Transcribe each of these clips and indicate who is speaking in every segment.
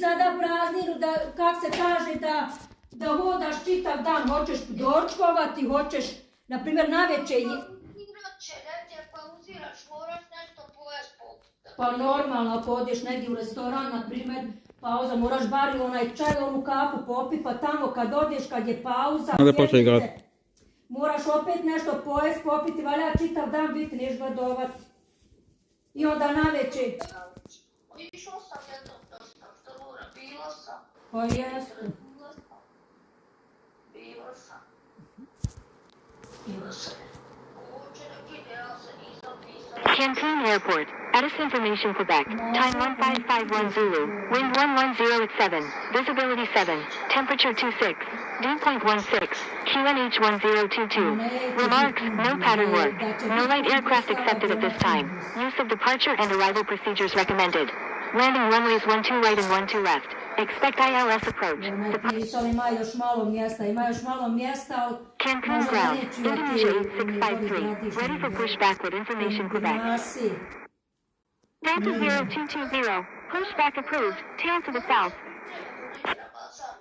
Speaker 1: zada prazninu, da, kak se kaže, da hodaš čitav dan, hoćeš doručkovati, hoćeš, na primjer, navečer... Pa normalno, ako odeš negdje u restoran, na primjer, pauza, moraš bar i onaj čaj, onu kafu popi, pa tamo kad odeš, kad je pauza, moraš opet nešto pojest, popiti, valja čitav dan biti, neš gledovat. I onda navečer.
Speaker 2: Išao sam jednom dosta, što mora, bila sam.
Speaker 1: Pa jesu.
Speaker 2: Bila sam.
Speaker 3: Cancun Airport, Addis Information Quebec, time 1551 Zulu, wind 110 at 7, visibility 7, temperature 26, dew point 16, QNH 1022. Remarks, no pattern work, no light aircraft accepted at this time, use of departure and arrival procedures recommended. Landing runways 12 right and 12 left. Expect ILS approach.
Speaker 1: Ima još malo mjesta, ali...
Speaker 3: Cancun ground, Indonesia 8653, ready for pushback with information Quebec. Delta 0220, pushback approved, tail to the south.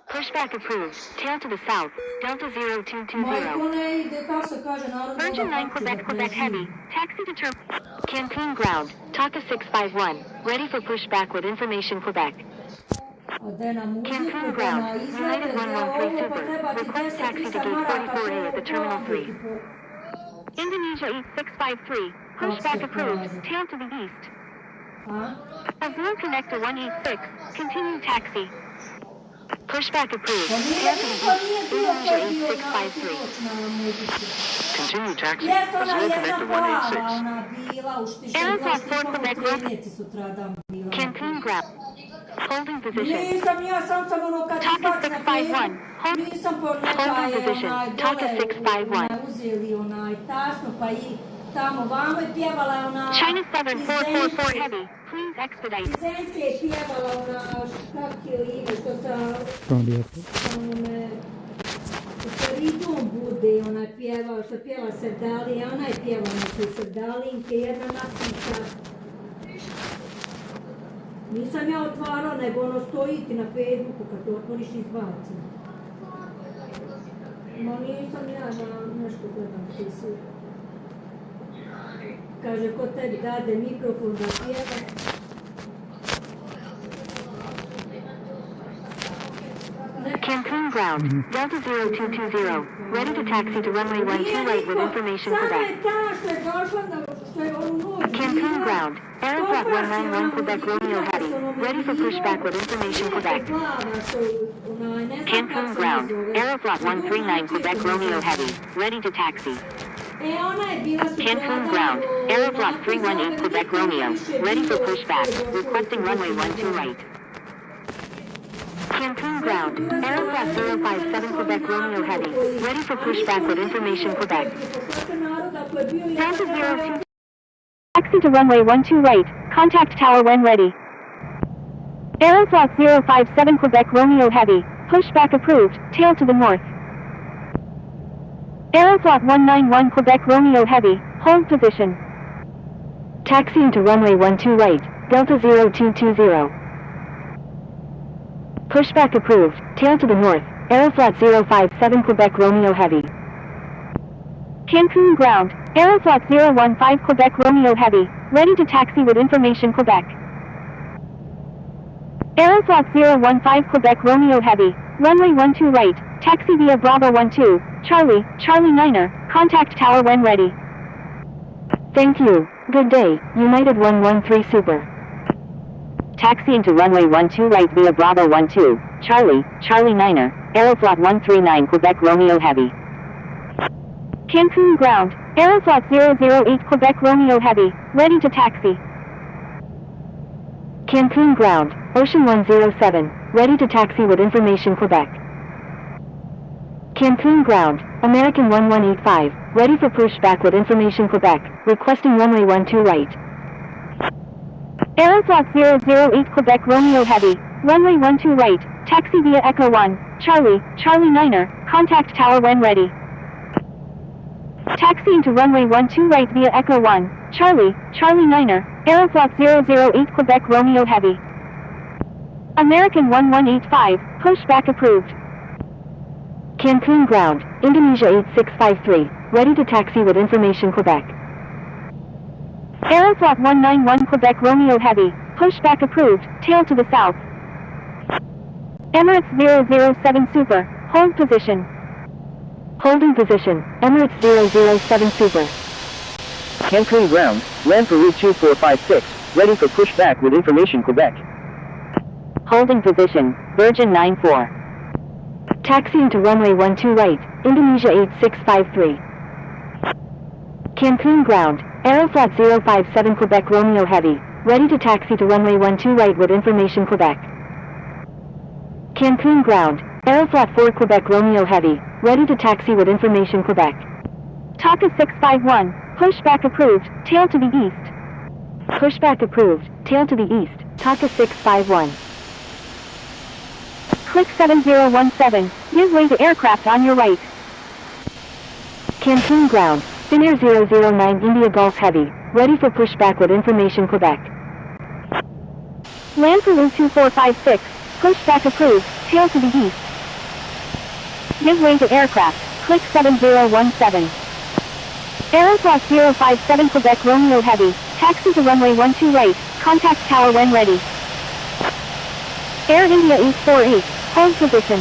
Speaker 3: Pushback approved, tail to the south, Delta 0220. Virgin 9 Quebec, Quebec Heavy, taxi to Cancun ground, Taka 651, ready for pushback with information Quebec. Cancun ground, United 113 Super, request taxi to gate 44A at the Terminal 3. Indonesia 8653, pushback approved, tail to the east. Azul Connector 186, continue taxi. Pushback approved, tail to the east, Indonesia 8653.
Speaker 4: Continue taxi, Azul Connector 186.
Speaker 3: Aeroflot 4 Quebec Road, Cancun ground. Holding position. Taka 651. Holding position. Taka 651. China Southern 444 Heavy. Please expedite.
Speaker 1: Ridom bude, ona pjeva, što pjeva Serdalija, ona je pjeva neke Serdalinke, jedna napiša. Nisam ja otvarala, nego ono stoji ti na Facebooku, kad to otvoriš izbaci. Ma nisam ja nešto gledam pisu. Kaže, ko tebi dade mikrofon da pjeva.
Speaker 3: Cancun ground, Delta 0220, ready to taxi to runway 12 right with information Quebec. Cancun ground, Aeroflot 191 Quebec Romeo Heavy, ready for pushback with information Quebec. Cancun ground, Aeroflot 139 Quebec Romeo Heavy, ready to taxi. Cancun ground, Aeroflot 318 Quebec Romeo, ready for pushback, requesting runway 12 right. Cancun ground, Aeroflot 057 Quebec Romeo Heavy, ready for pushback with information Quebec. Delta 02. Taxi to runway 12 right, contact tower when ready. Aeroflot 057 Quebec Romeo Heavy, pushback approved, tail to the north. Aeroflot 191 Quebec Romeo Heavy, hold position. Taxiing to runway 12 right, Delta 0220. Pushback approved, tail to the north, Aeroflot 057 Quebec Romeo Heavy. Cancun ground, Aeroflot 015 Quebec Romeo Heavy, ready to taxi with information Quebec. Aeroflot 015 Quebec Romeo Heavy, runway 12 right, taxi via Bravo 12, Charlie, Charlie Niner, contact tower when ready. Thank you, good day, United 113 Super. Taxiing to runway 12 right via Bravo 12, Charlie, Charlie Niner, Aeroflot 139 Quebec Romeo Heavy. Cancun ground, Aeroflot 008 Quebec Romeo Heavy, ready to taxi. Cancun ground, Ocean 107, ready to taxi with information Quebec. Cancun ground, American 1185, ready for pushback with information Quebec, requesting runway 12 right. Aeroflot 008 Quebec Romeo Heavy, runway 12 right, taxi via Echo 1, Charlie, Charlie Niner, contact tower when ready. Taxiing to runway 12 right via Echo 1, Charlie, Charlie Niner, Aeroflot 008 Quebec Romeo Heavy. American 1185, pushback approved. Cancun ground, Indonesia 8653, ready to taxi with information Quebec. Aeroflot 191 Quebec Romeo Heavy, pushback approved, tail to the south. Emirates 007 Super, hold position. Holding position, Emirates 007 Super.
Speaker 5: Cancun ground, land for route 2456, ready for pushback with information Quebec.
Speaker 3: Holding position, Virgin 94. Taxiing to runway 12 right, Indonesia 8653. Cancun ground, Aeroflot 057 Quebec Romeo Heavy, ready to taxi to runway 12 right with information Quebec. Cancun ground, Aeroflot 4 Quebec Romeo Heavy, ready to taxi with information Quebec. TACA 651, pushback approved, tail to the east. Pushback approved, tail to the east, TACA 651. Click 7017, give way to aircraft on your right. Cancun ground, Finnair 009 India Golf Heavy, ready for pushback with information Quebec. Land for route 2456, pushback approved, tail to the east. Give way to aircraft, click 7017. Aeroflot 057 Quebec Romeo Heavy, taxi to runway 12 right, contact tower when ready. Air India 848, hold position.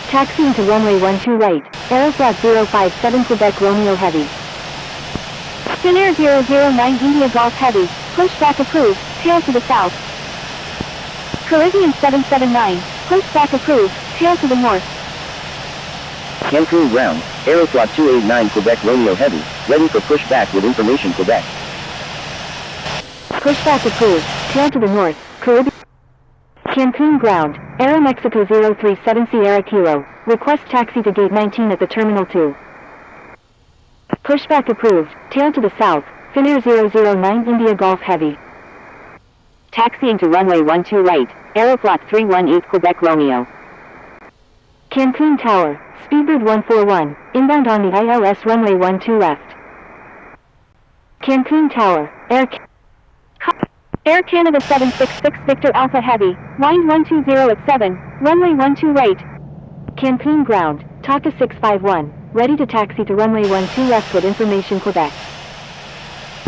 Speaker 3: Taxiing to runway 12 right, Aeroflot 057 Quebec Romeo Heavy. Finnair 009 India Golf Heavy, pushback approved, tail to the south. Caribbean 779, pushback approved, tail to the north.
Speaker 5: Cancun ground, Aeroflot 289 Quebec Romeo Heavy, ready for pushback with information Quebec.
Speaker 3: Pushback approved, tail to the north, Caribbean. Cancun ground, Aeromexico 037 Sierra Kilo, request taxi to gate 19 at the Terminal 2. Pushback approved, tail to the south, Finnair 009 India Golf Heavy. Taxiing to runway 12 right, Aeroflot 318 Quebec Romeo. Cancun Tower, Speedbird 141, inbound on the ILS runway 12 left. Cancun Tower, Air Canada 766 Victor Alpha Heavy, wind 120 at 7, runway 12 right. Cancun ground, TACA 651, ready to taxi to runway 12 left with information Quebec.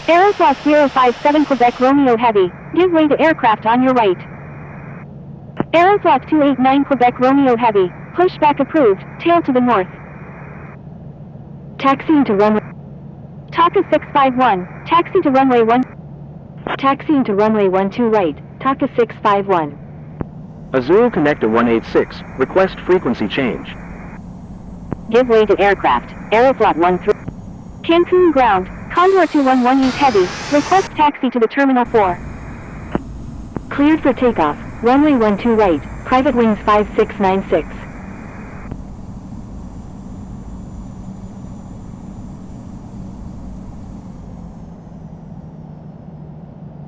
Speaker 3: Aeroflot 057 Quebec Romeo Heavy, give way to aircraft on your right. Aeroflot 289 Quebec Romeo Heavy, pushback approved, tail to the north. Taxiing to runway. TACA 651, taxi to runway 1. Taxiing to runway 12 right, TACA 651.
Speaker 5: Azul Connector 186, request frequency change.
Speaker 3: Give way to aircraft, Aeroflot 13. Cancun ground, Condor 211 East Heavy, request taxi to the Terminal 4. Cleared for takeoff, runway 12 right, private wings 5696.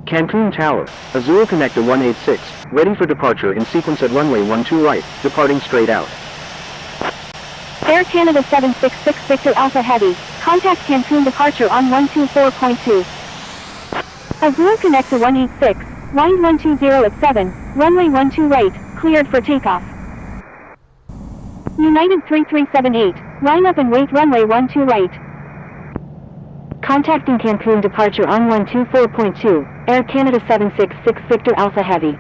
Speaker 5: Cancun Tower, Azul Connector 186, ready for departure in sequence at runway 12 right, departing straight out.
Speaker 3: Air Canada 766 Victor Alpha Heavy, contact Cancun departure on 124.2. Azul Connector 186, wind 120 at 7, runway 12 right, cleared for takeoff. United 3378, line up and wait runway 12 right. Contacting Cancun departure on 124.2, Air Canada 766 Victor Alpha Heavy.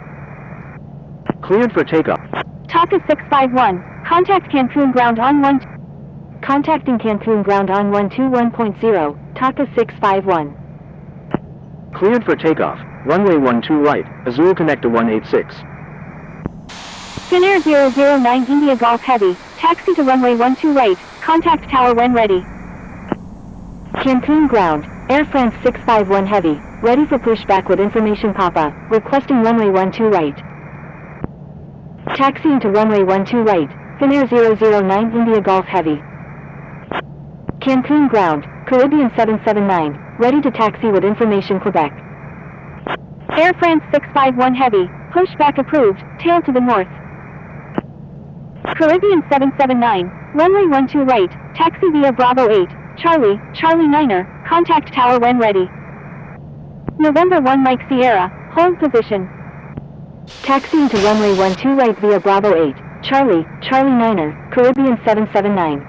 Speaker 5: Cleared for takeoff.
Speaker 3: TACA 651, contact Cancun ground on 1. Contacting Cancun ground on 121.0, TACA 651.
Speaker 5: Cleared for takeoff, runway 12 right, Azul Connector 186.
Speaker 3: Finnair 009 India Golf Heavy, taxi to runway 12 right, contact tower when ready. Cancun ground, Air France 651 Heavy, ready for pushback with information Papa, requesting runway 12 right. Taxiing to runway 12 right, Finnair 009 India Golf Heavy. Cancun ground, Caribbean 779, ready to taxi with information Quebec. Air France 651 Heavy, pushback approved, tail to the north. Caribbean 779, runway 12 right, taxi via Bravo 8, Charlie, Charlie 9er, contact tower when ready. November 1 Mike Sierra, hold position. Taxiing to runway 12 right via Bravo 8, Charlie, Charlie 9er, Caribbean 779.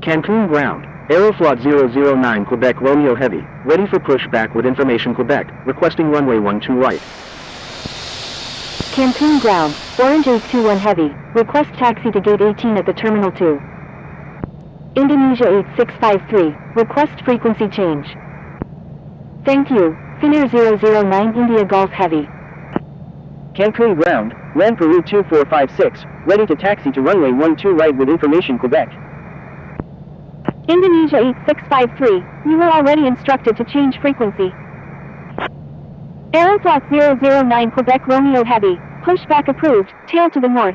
Speaker 5: Cancun ground. Aeroflot 009 Quebec Romeo Heavy, ready for pushback with information Quebec, requesting runway 12 right.
Speaker 3: Cancun ground, Orange 821 Heavy, request taxi to gate 18 at the Terminal 2. Indonesia 8653, request frequency change. Thank you, Finnair 009 India Golf Heavy.
Speaker 5: Cancun ground, land Peru 2456, ready to taxi to runway 12 right with information Quebec.
Speaker 3: Indonesia 8653, you were already instructed to change frequency. Aeroflot 009 Quebec Romeo Heavy, pushback approved, tail to the north.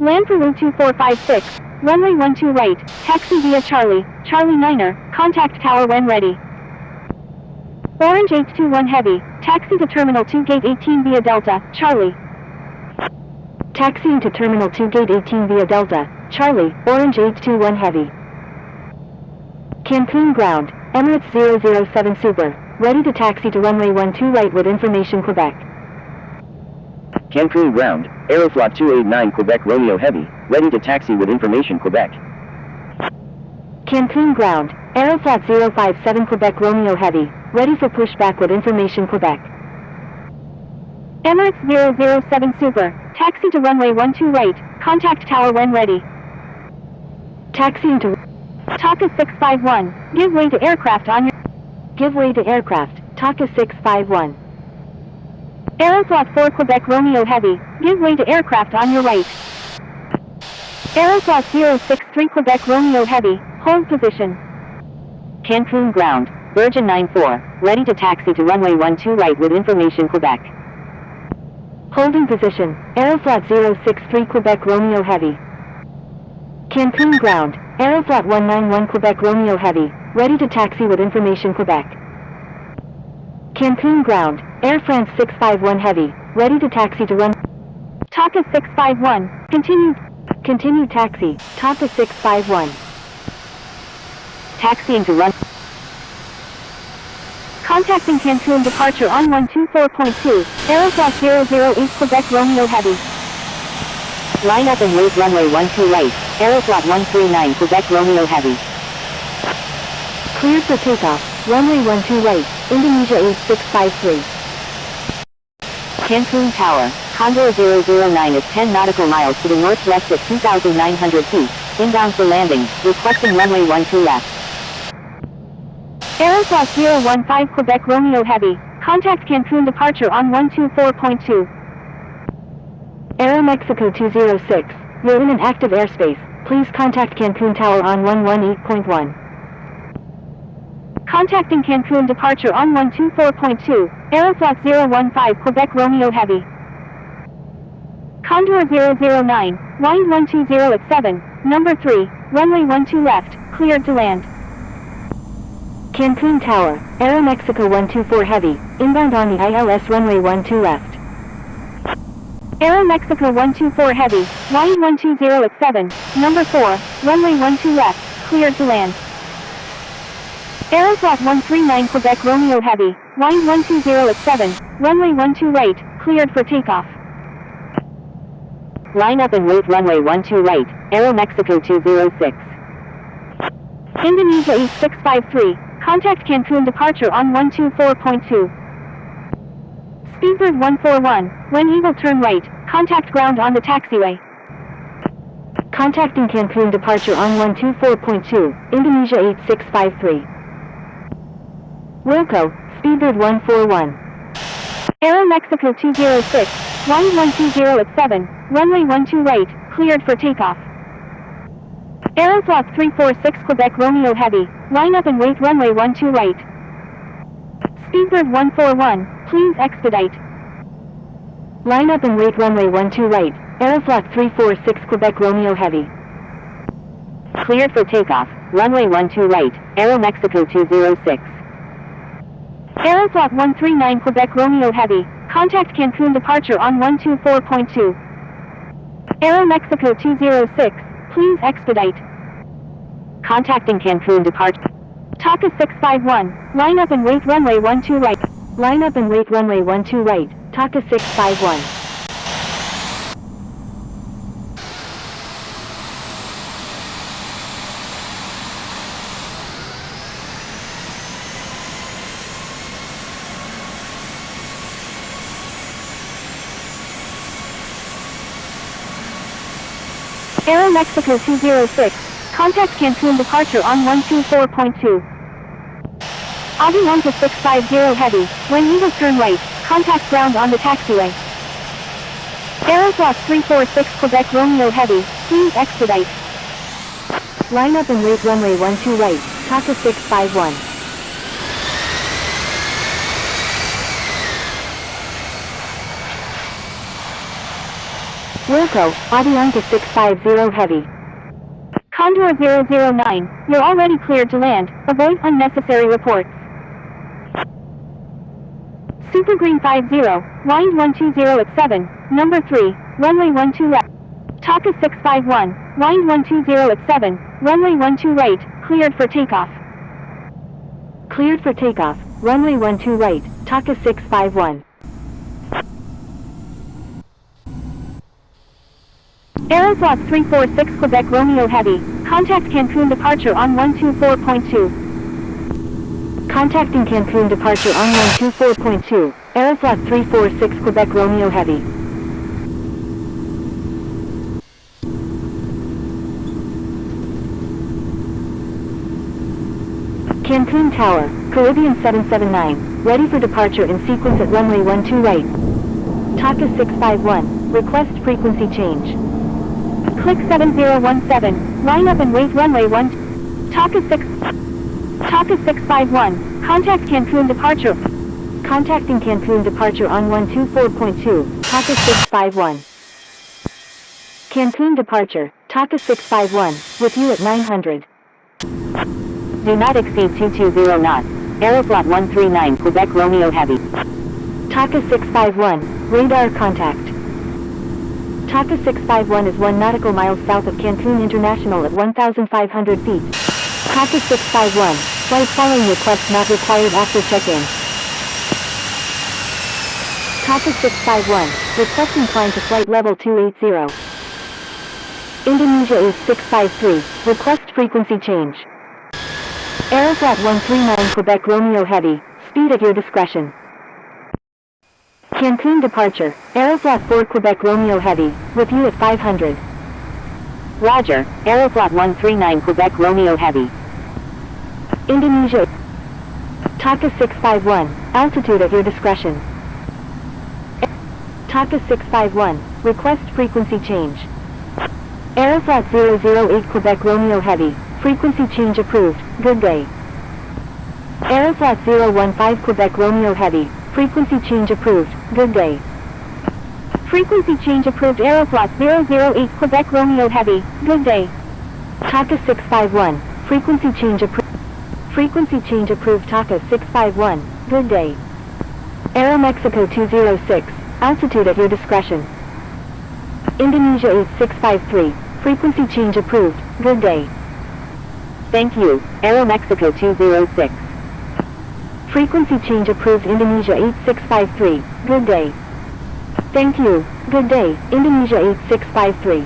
Speaker 3: Land Peru 2456, runway 12 right, taxi via Charlie, Charlie 9er, contact tower when ready. Orange 821 Heavy, taxi to Terminal 2 Gate 18 via Delta, Charlie. Taxiing to Terminal 2 Gate 18 via Delta, Charlie, Orange 821 Heavy. Cancun ground, Emirates 007 Super, ready to taxi to runway 12 right with information Quebec.
Speaker 5: Cancun ground, Aeroflot 289 Quebec Romeo Heavy, ready to taxi with information Quebec.
Speaker 3: Cancun ground, Aeroflot 057 Quebec Romeo Heavy, ready for pushback with information Quebec. Emirates 007 Super, taxi to runway 12 right, contact tower when ready. Taxiing to Taka 651, give way to aircraft on your... Give way to aircraft, Taka 651. Aeroflot 4 Quebec Romeo Heavy, give way to aircraft on your right. Aeroflot 063 Quebec Romeo Heavy, hold position.
Speaker 6: Cancun ground, Virgin 94, ready to taxi to runway 12 right with information Quebec.
Speaker 3: Holding position, Aeroflot 063 Quebec Romeo Heavy. Cancun ground, Aeroflot 191 Quebec Romeo Heavy, ready to taxi with information Quebec. Cancun ground, Air France 651 Heavy, ready to taxi to run... Taka 651, continue taxi, Taka 651.
Speaker 6: Taxiing to run...
Speaker 3: Contacting Cancun departure on 124.2, Aeroflot 008 Quebec Romeo Heavy.
Speaker 6: Line up and wait runway 12 right, Aeroflot 139 Quebec Romeo Heavy.
Speaker 3: Cleared for takeoff, runway 12 right, Indonesia 8653.
Speaker 6: Cancun Tower, Condor 009 is 10 nautical miles to the northwest at 2,900 feet, inbound for landing, requesting runway 12 left.
Speaker 3: Aeroflot 015 Quebec Romeo Heavy, contact Cancun departure on 124.2. Aeromexico 206, you're in an active airspace, please contact Cancun Tower on 118.1. Contacting Cancun departure on 124.2, Aeroflot 015 Quebec Romeo Heavy. Condor 009, wind 120 at 7, number 3, runway 12 left, cleared to land. Cancun Tower, Aeromexico 124 Heavy, inbound on the ILS runway 12 left. Aeromexico 124 Heavy, wind 120 at 7, number 4, runway 12 left, cleared to land. Aeroflot 139 Quebec Romeo Heavy, wind 120 at 7, runway 12 right, cleared for takeoff.
Speaker 6: Line up and wait runway 12 right, Aeromexico 206.
Speaker 3: Indonesia 8653, contact Cancun departure on 124.2. Speedbird 141, when able turn right, contact ground on the taxiway. Contacting Cancun departure on 124.2, Indonesia 8653. Wilco, Speedbird 141. Aeromexico 206, wind 120 at 7, runway 12 right, cleared for takeoff. Aeroflot 346 Quebec Romeo Heavy, line up and wait runway 12 right. Speedbird 141, please expedite. Line up and wait runway 12 right, Aeroflot 346 Quebec Romeo Heavy.
Speaker 6: Cleared for takeoff, runway 12 right, Aeromexico 206.
Speaker 3: Aeroflot 139 Quebec Romeo Heavy, contact Cancun departure on 124.2. Aeromexico 206, please expedite.
Speaker 6: Contacting Cancun departure.
Speaker 3: Taka 651, line up and wait runway 12 right. Line up and wait runway 12 right, Taka 651. Aero Mexico 206, contact Cancun departure on 124.2. Avianca 650 heavy, when you will turn right, contact ground on the taxiway. Aeroflot 346 Quebec Romeo heavy, please expedite. Line up and wait runway 12 right, Taka 651. Wilco, Avianca 650 heavy. Condor 009, you're already cleared to land, avoid unnecessary reports. Super Green 50, wind 120 at 7, number 3, runway 12 left. Taka 651, wind 120 at 7, runway 12 right, cleared for takeoff. Cleared for takeoff, runway 12 right, Taka 651. Aeroflot 346 Quebec Romeo heavy, contact Cancun departure on 124.2. Contacting Cancun departure on 124.2, Aeroflot 346 Quebec Romeo heavy. Cancun Tower, Caribbean 779, ready for departure in sequence at runway 12 right. Taka 651, request frequency change. Click 7017, line up and wait runway 12, Taka 651, contact Cancun departure. Contacting Cancun departure on 124.2, Taka 651. Cancun departure, Taka 651, with you at 900.
Speaker 6: Do not exceed 220 knots. Aeroflot 139 Quebec Romeo heavy.
Speaker 3: Taka 651, radar contact. Taka 651 is 1 nautical miles south of Cancun International at 1,500 feet. Taka 651, flight following request not required after check-in. Taka 651, requesting climb to flight level 280. Indonesia is 653, request frequency change. Aeroflot 139 Quebec Romeo heavy, speed at your discretion. Cancun departure, Aeroflot 4 Quebec Romeo heavy, with you at 500.
Speaker 6: Roger, Aeroflot 139 Quebec Romeo heavy.
Speaker 3: Indonesia. Taka 651, altitude at your discretion. Taka 651, request frequency change. Aeroflot 008 Quebec Romeo heavy, frequency change approved, good day. Aeroflot 015 Quebec Romeo heavy, frequency change approved, good day. Frequency change approved Aeroflot 008 Quebec Romeo heavy, good day. Taka 651, frequency change approved. Frequency change approved Taka 651, good day. Aero Mexico 206, altitude at your discretion. Indonesia is 653, frequency change approved, good day.
Speaker 6: Thank you, Aero Mexico 206.
Speaker 3: Frequency change approved Indonesia 8653, good day. Thank you, good day, Indonesia 8653.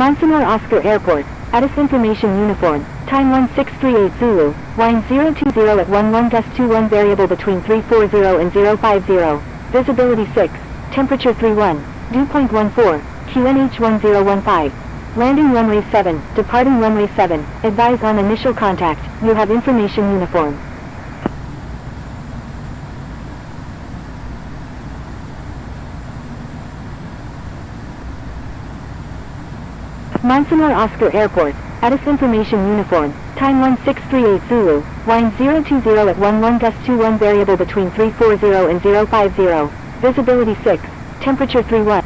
Speaker 3: Monsignor Oscar Airport, Addis Information Uniform, time 1638 Zulu, wind 020 at 11-21 variable between 340 and 050, visibility 6, temperature 31, dew point 14, QNH 1015. Landing runway 7, departing runway 7, advise on initial contact, you have information uniform. Monsignor Oscar Airport, Addis Information Uniform, time 1638 Zulu, wind 020 at 11-21 variable between 340 and 050, visibility 6, temperature 31.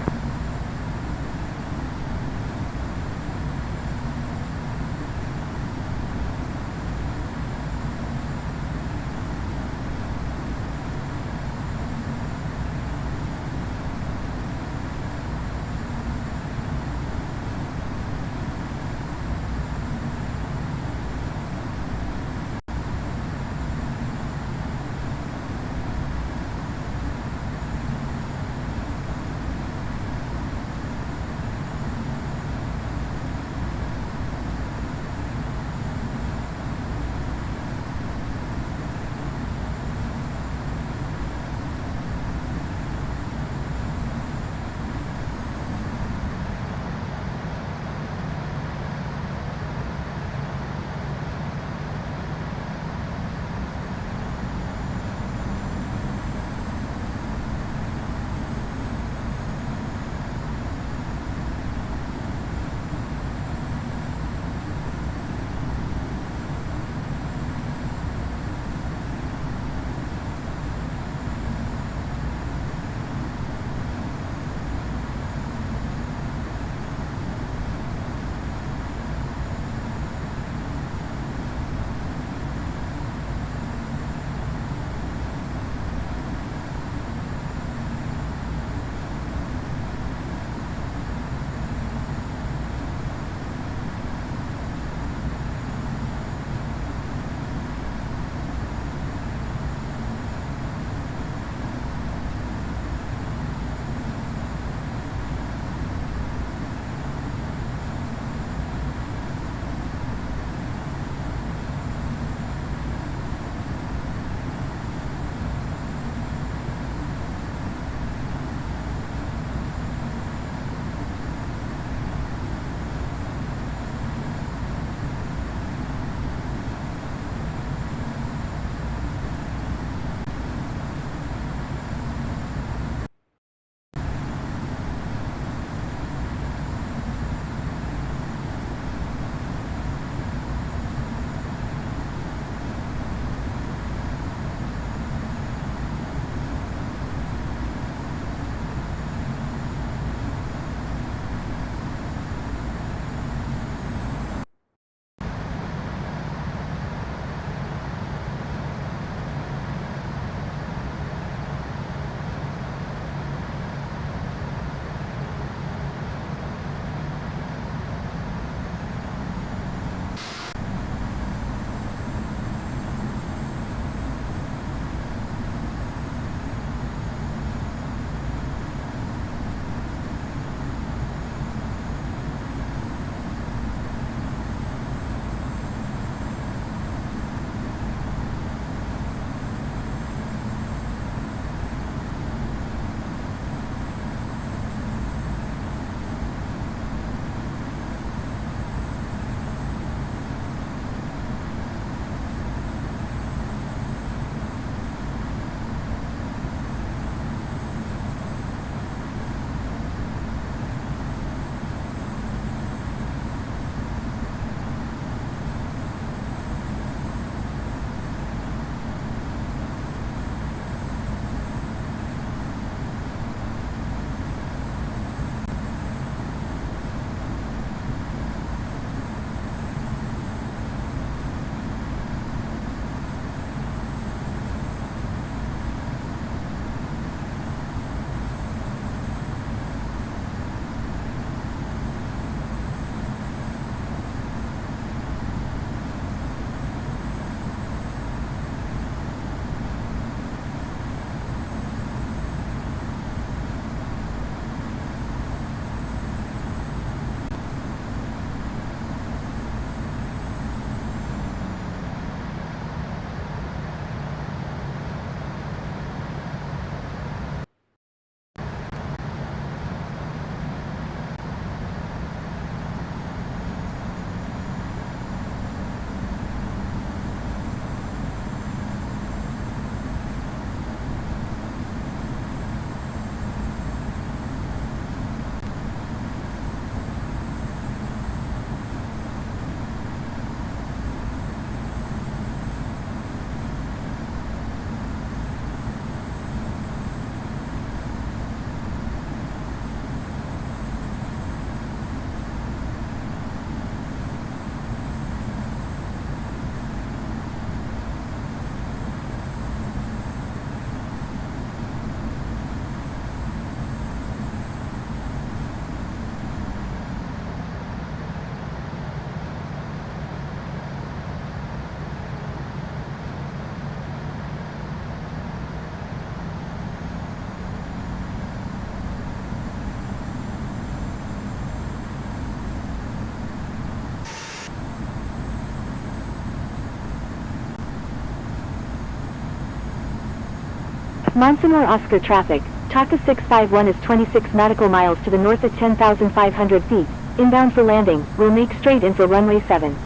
Speaker 3: Monsignor Oscar traffic, TACA 651 is 26 nautical miles to the north at 10,500 feet, inbound for landing, will make straight in for runway 7.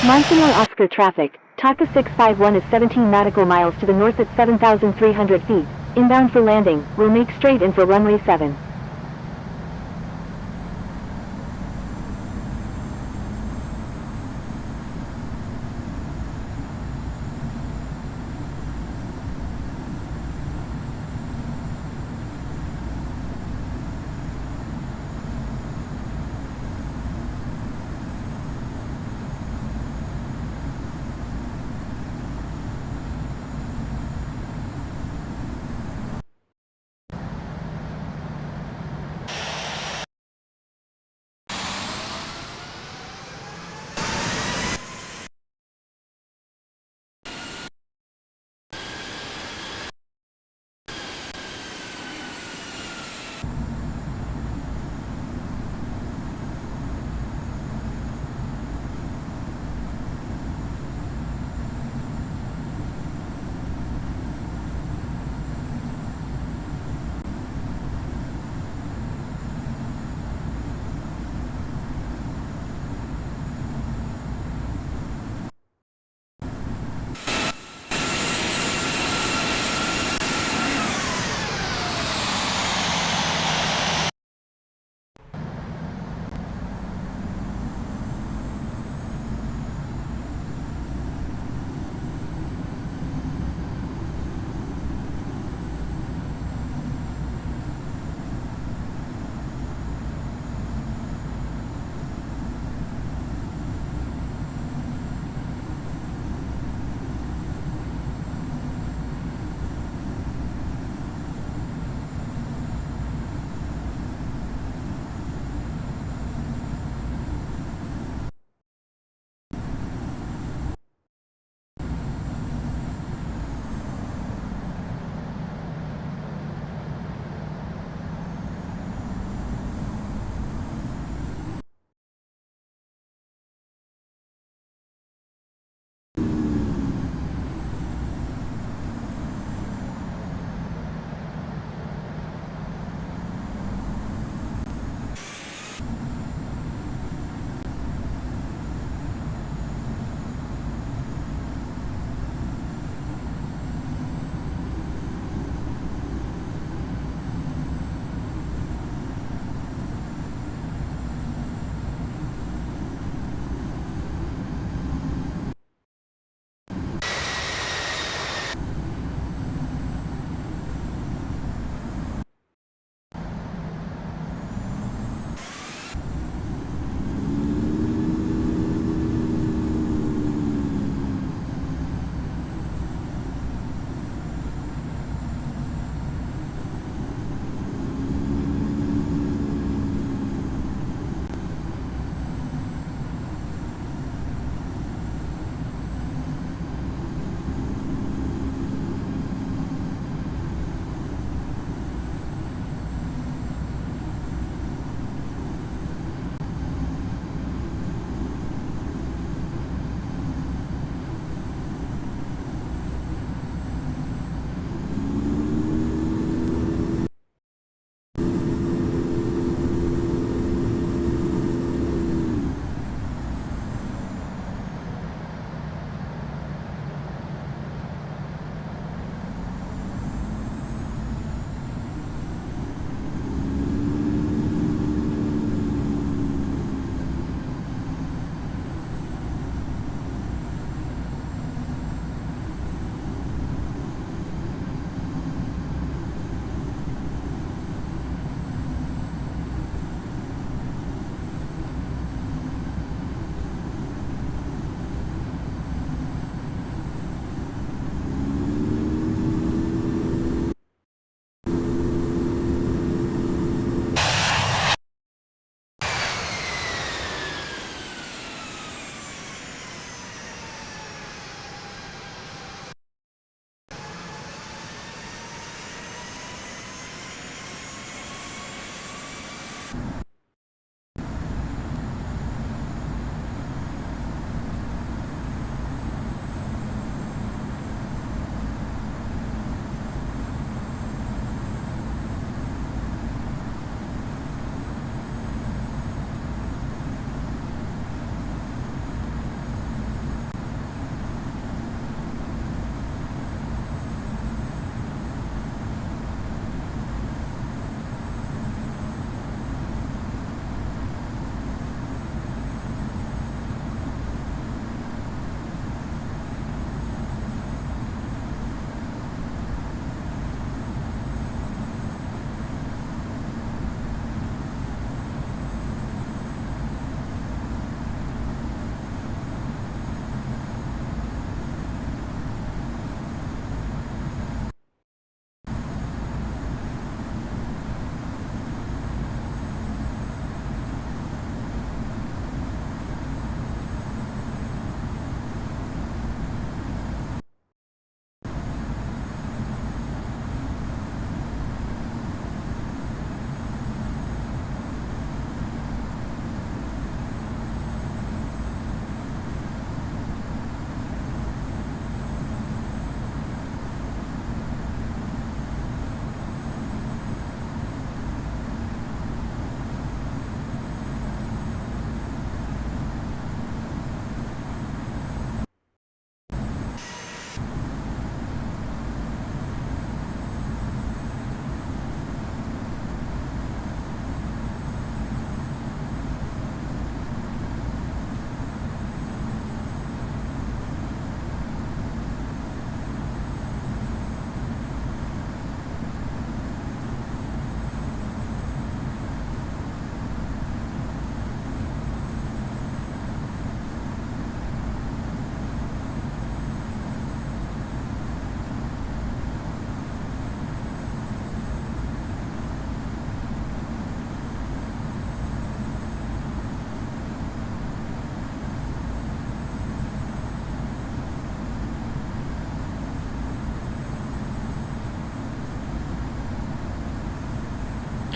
Speaker 3: Monsignor Oscar traffic, TACA 651 is 17 nautical miles to the north at 7,300 feet, inbound for landing, will make straight in for runway 7.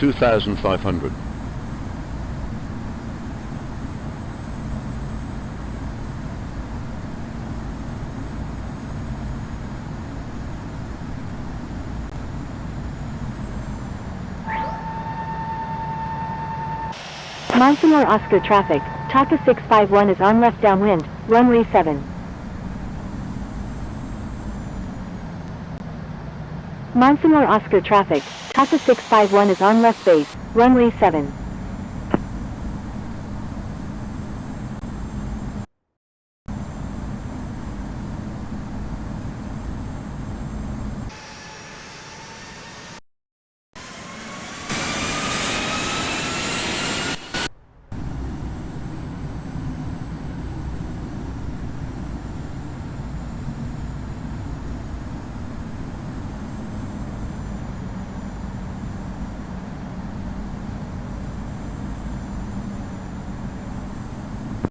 Speaker 7: 2,500.
Speaker 3: Monsignor Oscar traffic, Taka 651 is on left downwind, runway 7. Monsignor Oscar traffic, Taka 651 is on left base, runway 7.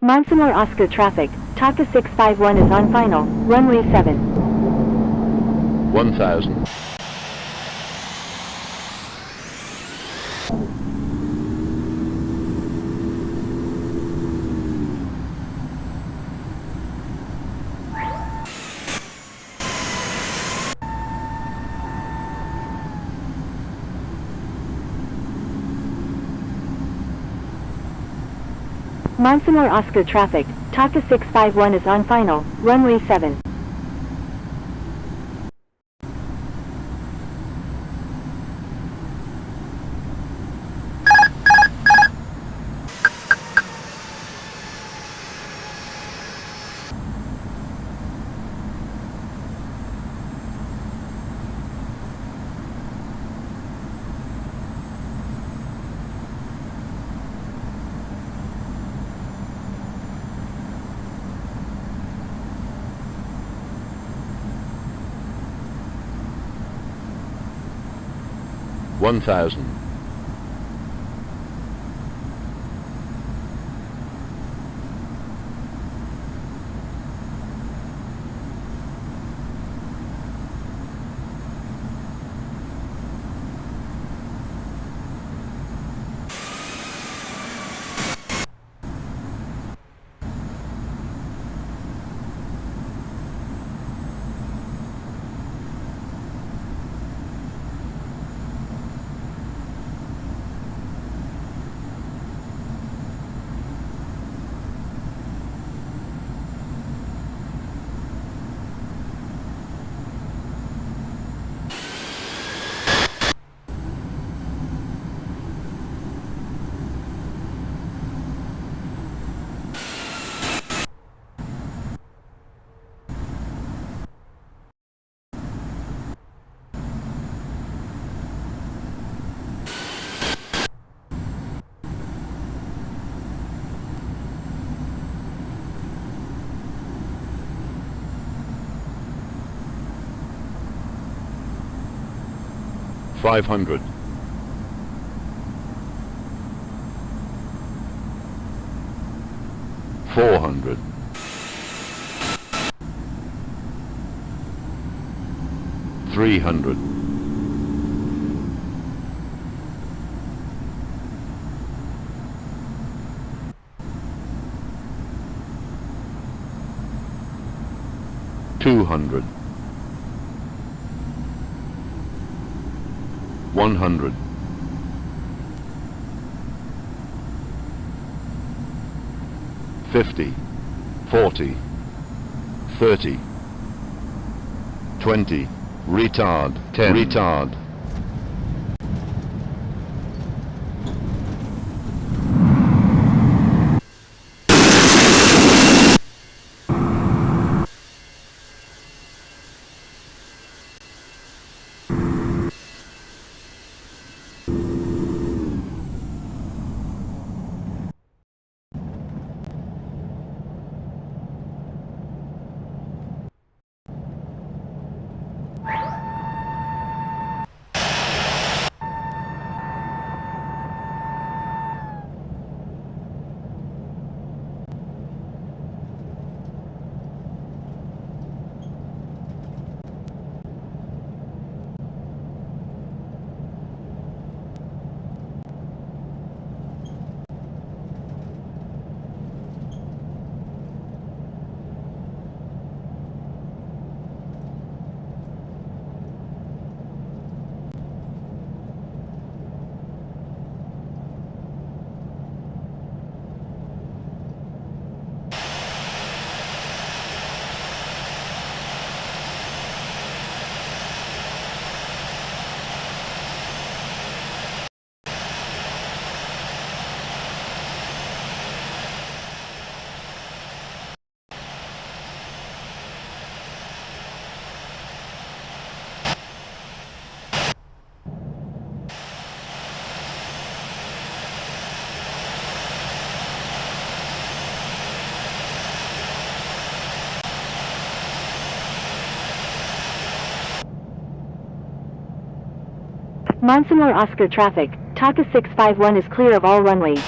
Speaker 3: Monsignor Oscar traffic, Taka 651 is on final, runway 7.
Speaker 7: 1,000.
Speaker 3: Monsignor Oscar traffic, Taka 651 is on final, runway 7.
Speaker 7: One thousand. $500. $400. $300. $200. 100. 50. 40. 30. 20. Retard. 10. Retard.
Speaker 3: Monsignor Oscar traffic, TACA 651 is clear of all runways.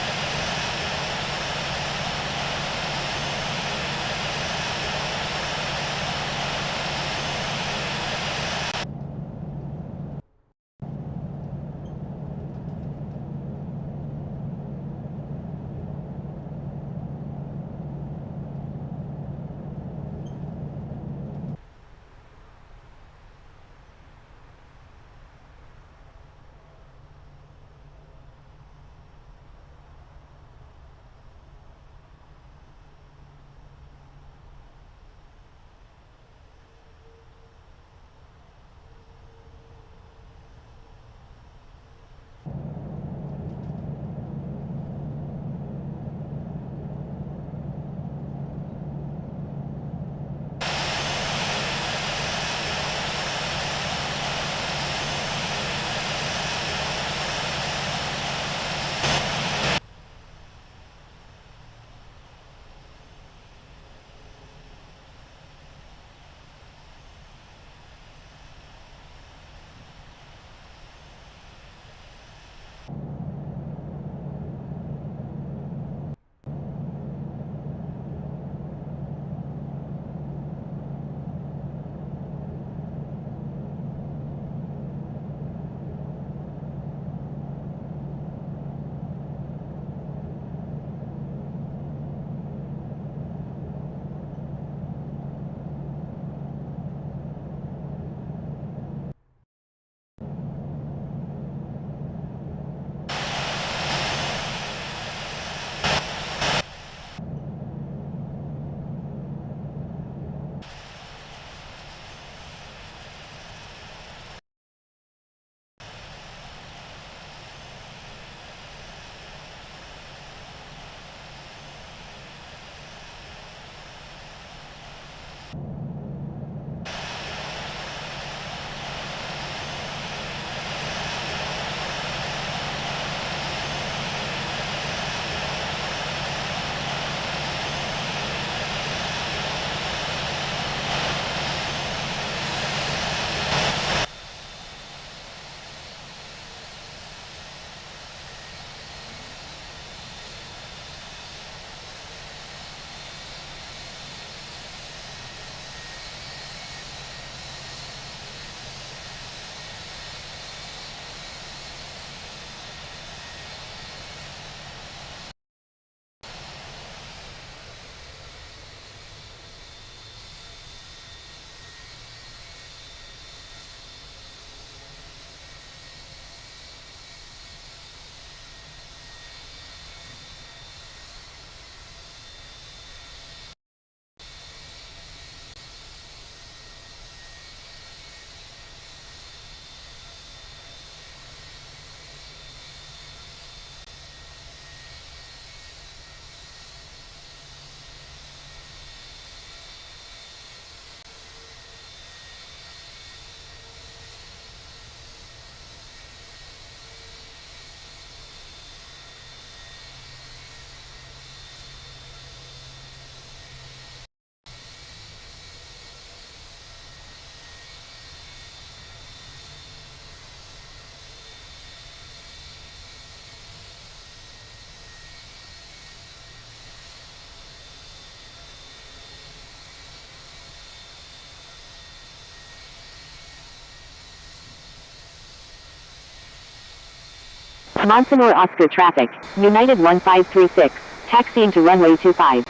Speaker 6: Monsignor Oscar traffic, United 1536, taxiing to runway 25.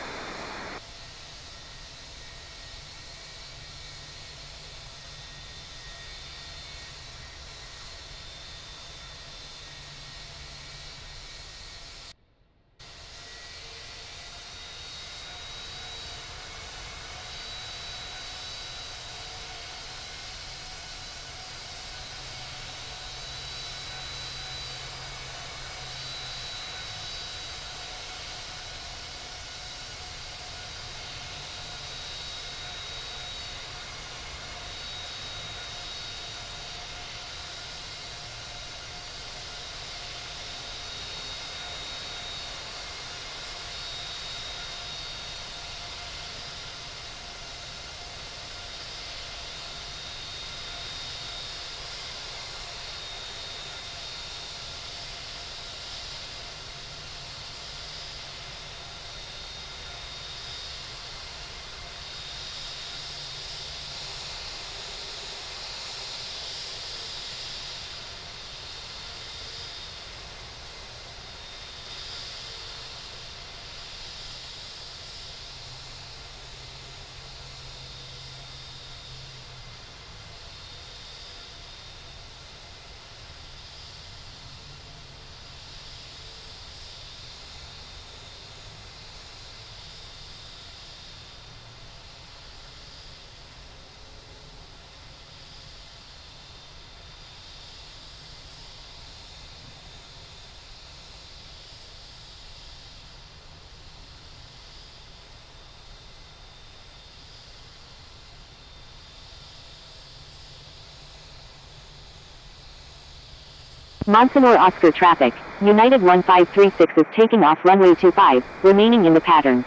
Speaker 3: Monsignor Oscar traffic. United 1536 is taking off runway 25, remaining in the pattern.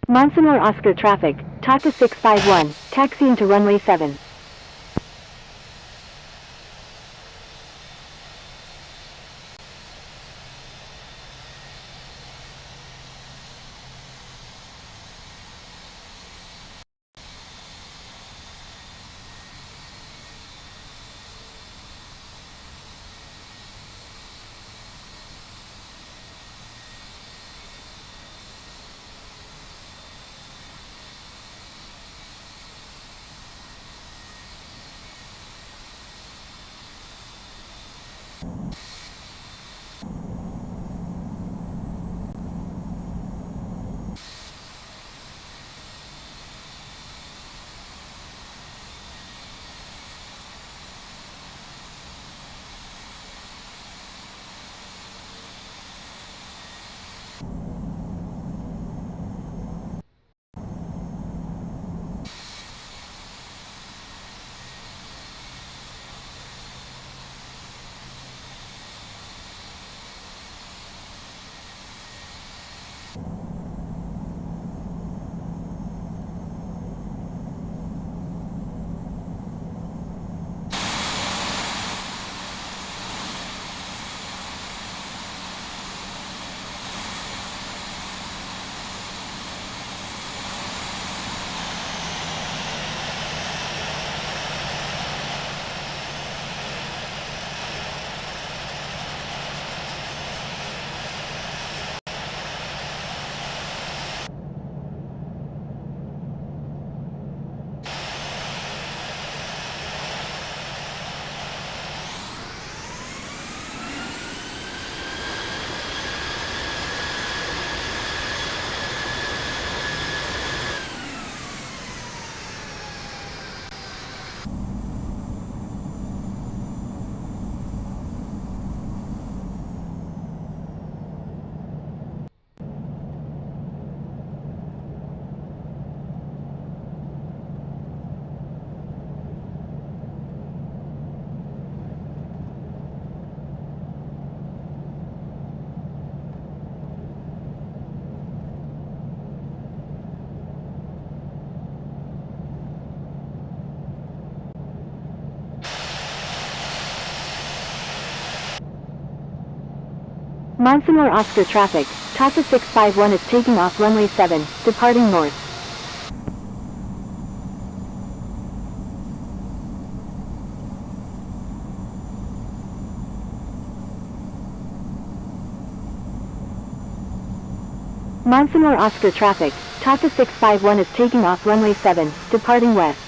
Speaker 3: Monsignor Oscar traffic, Tata 651, taxiing to runway 7. Monsignor Oscar traffic, TASA 651 is taking off runway 7, departing north. Monsignor Oscar traffic, TASA 651 is taking off runway 7, departing west.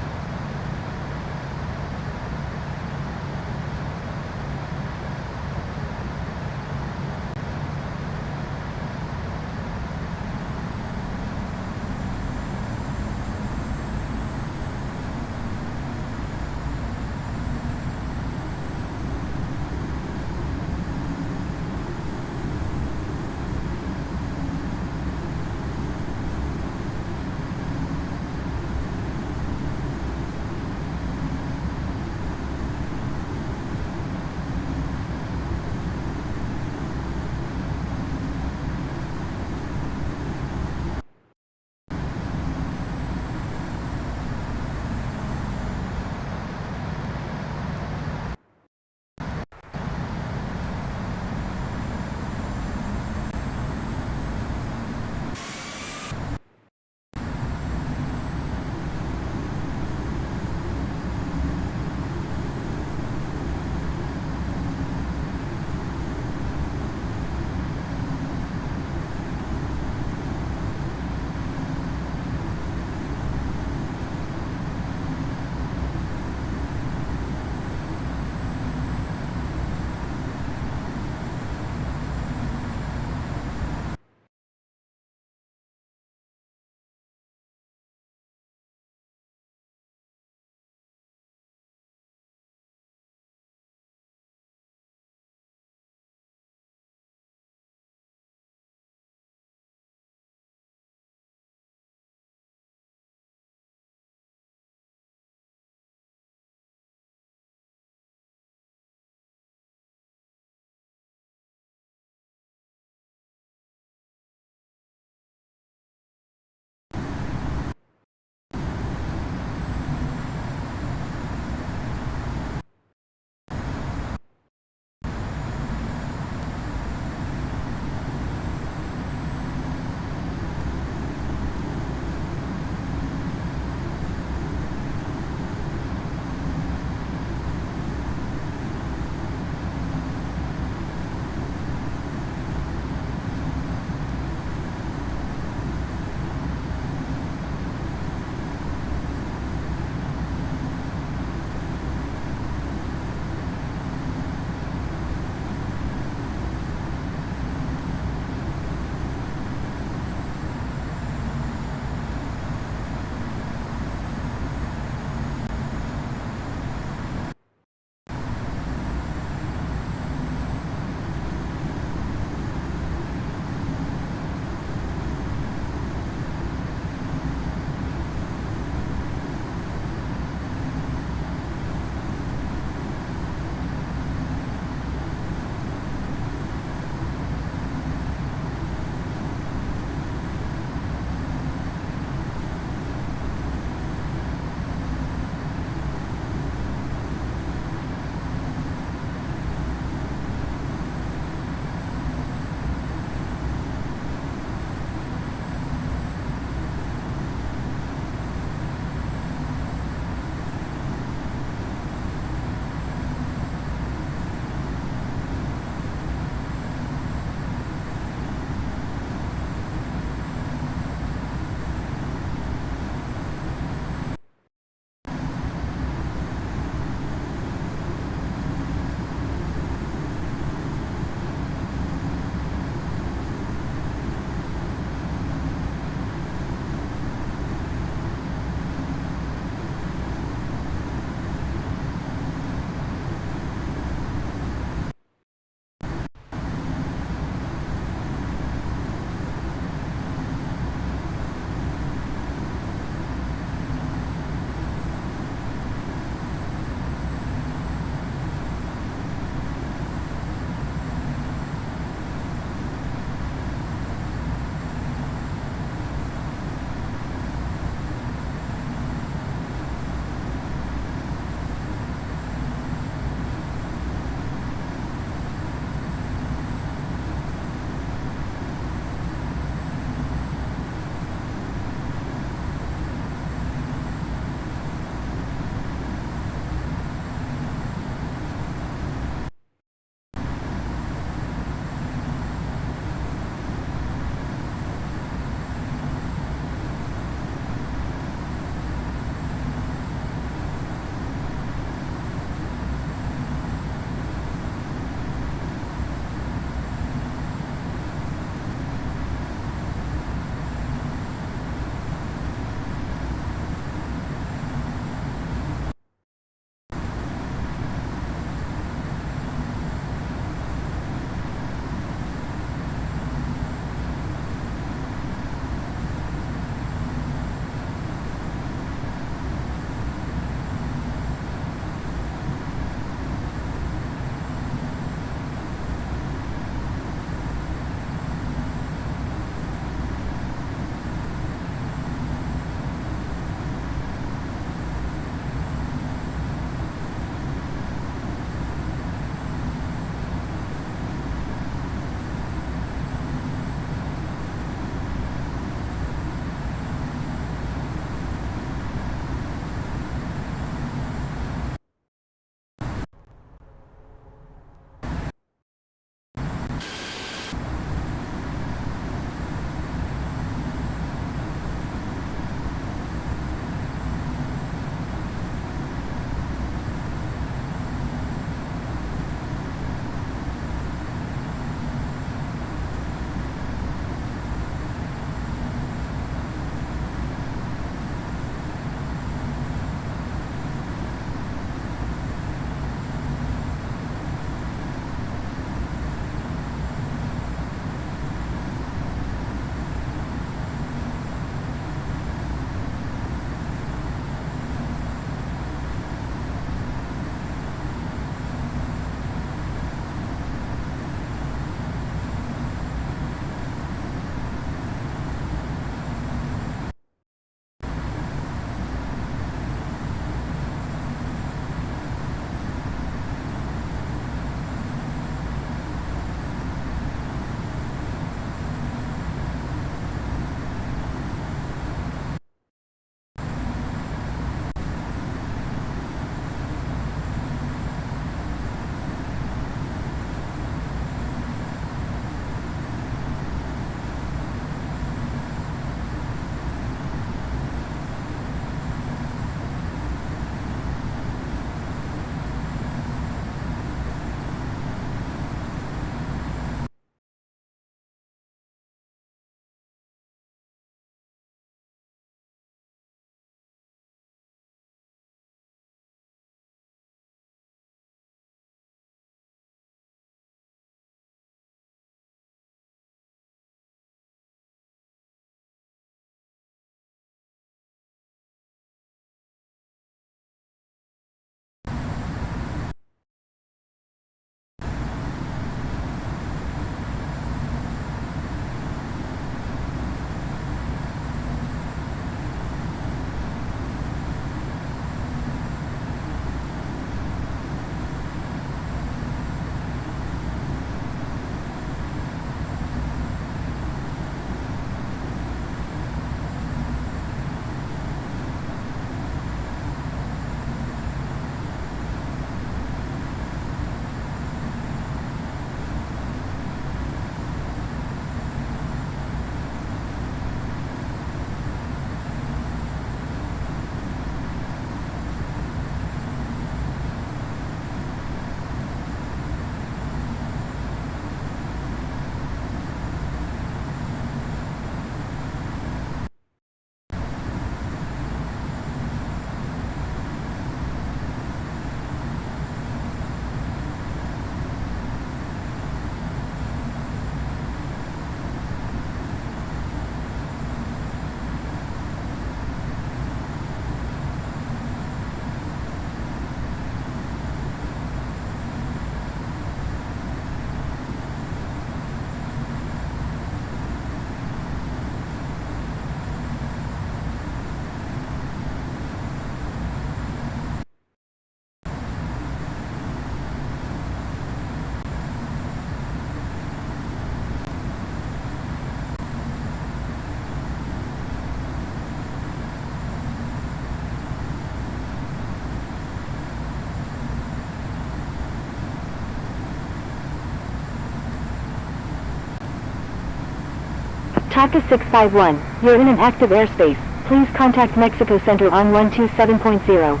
Speaker 3: TACA 651, you're in an active airspace. Please contact Mexico Center on 127.0.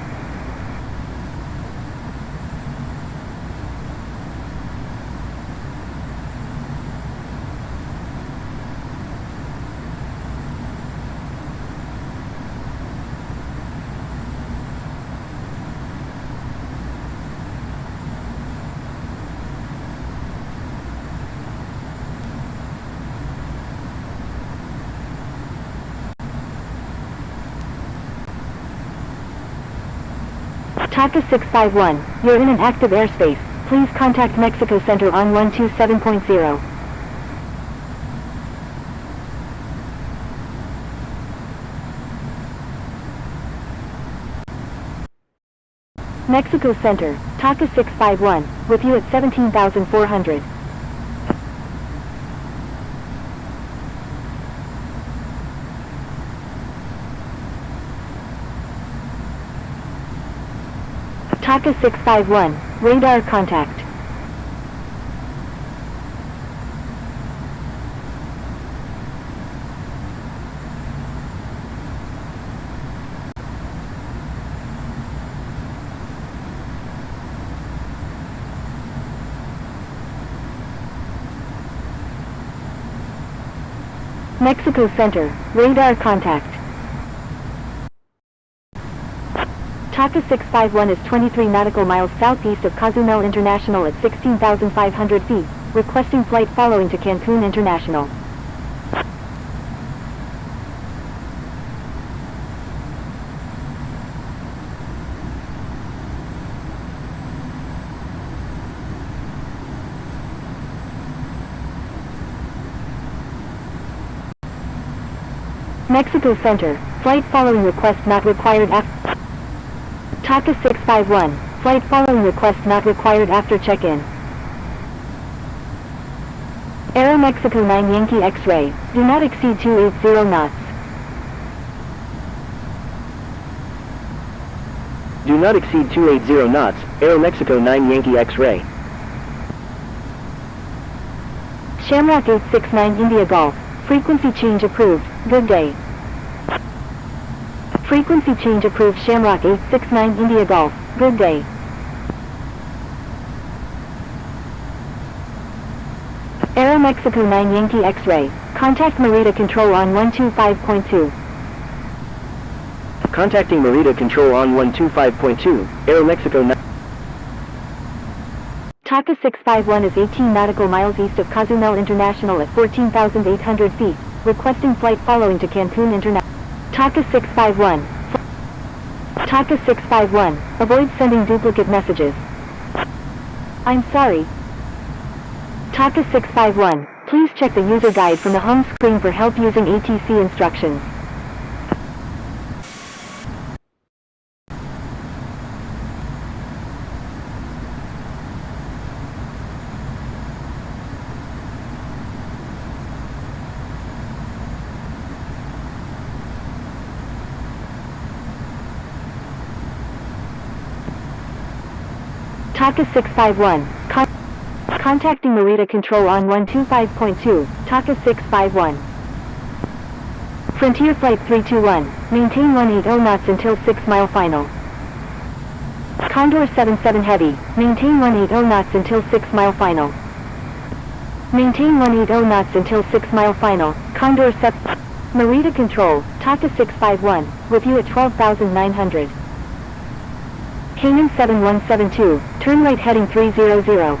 Speaker 3: TACA 651, you're in an active airspace. Please contact Mexico Center on 127.0. Mexico Center, TACA 651, with you at 17,400. TACA 651, radar contact. Mexico Center, radar contact. TACA 651 is 23 nautical miles southeast of Cozumel International at 16,500 feet, requesting flight following to Cancun International. Mexico Center, flight following request not required after... TACA 651, flight following request not required after check-in. Aeromexico 9 Yankee X-ray, do not exceed 280 knots.
Speaker 5: Do not exceed 280 knots, Aeromexico 9 Yankee X-ray.
Speaker 3: Shamrock 869 India Golf, frequency change approved, good day. Frequency change approved Shamrock 869 India Golf, good day. Aeromexico 9 Yankee X-ray, contact Merida Control on 125.2.
Speaker 5: Contacting Merida Control on 125.2, Aeromexico 9...
Speaker 3: TACA 651 is 18 nautical miles east of Cozumel International at 14,800 feet, requesting flight following to Cancun International. TACA 651. TACA 651, avoid sending duplicate messages. I'm sorry. TACA 651, please check the user guide from the home screen for help using ATC instructions. TACA 651, contacting Merida Control on 125.2, TACA 651. Frontier Flight 321, maintain 180 knots until 6 mile final. Condor 77 Heavy, maintain 180 knots until 6 mile final. Maintain 180 knots until 6 mile final, Condor 7. Merida Control, TACA 651, with you at 12,900. Cayman 7172, turn right heading 300.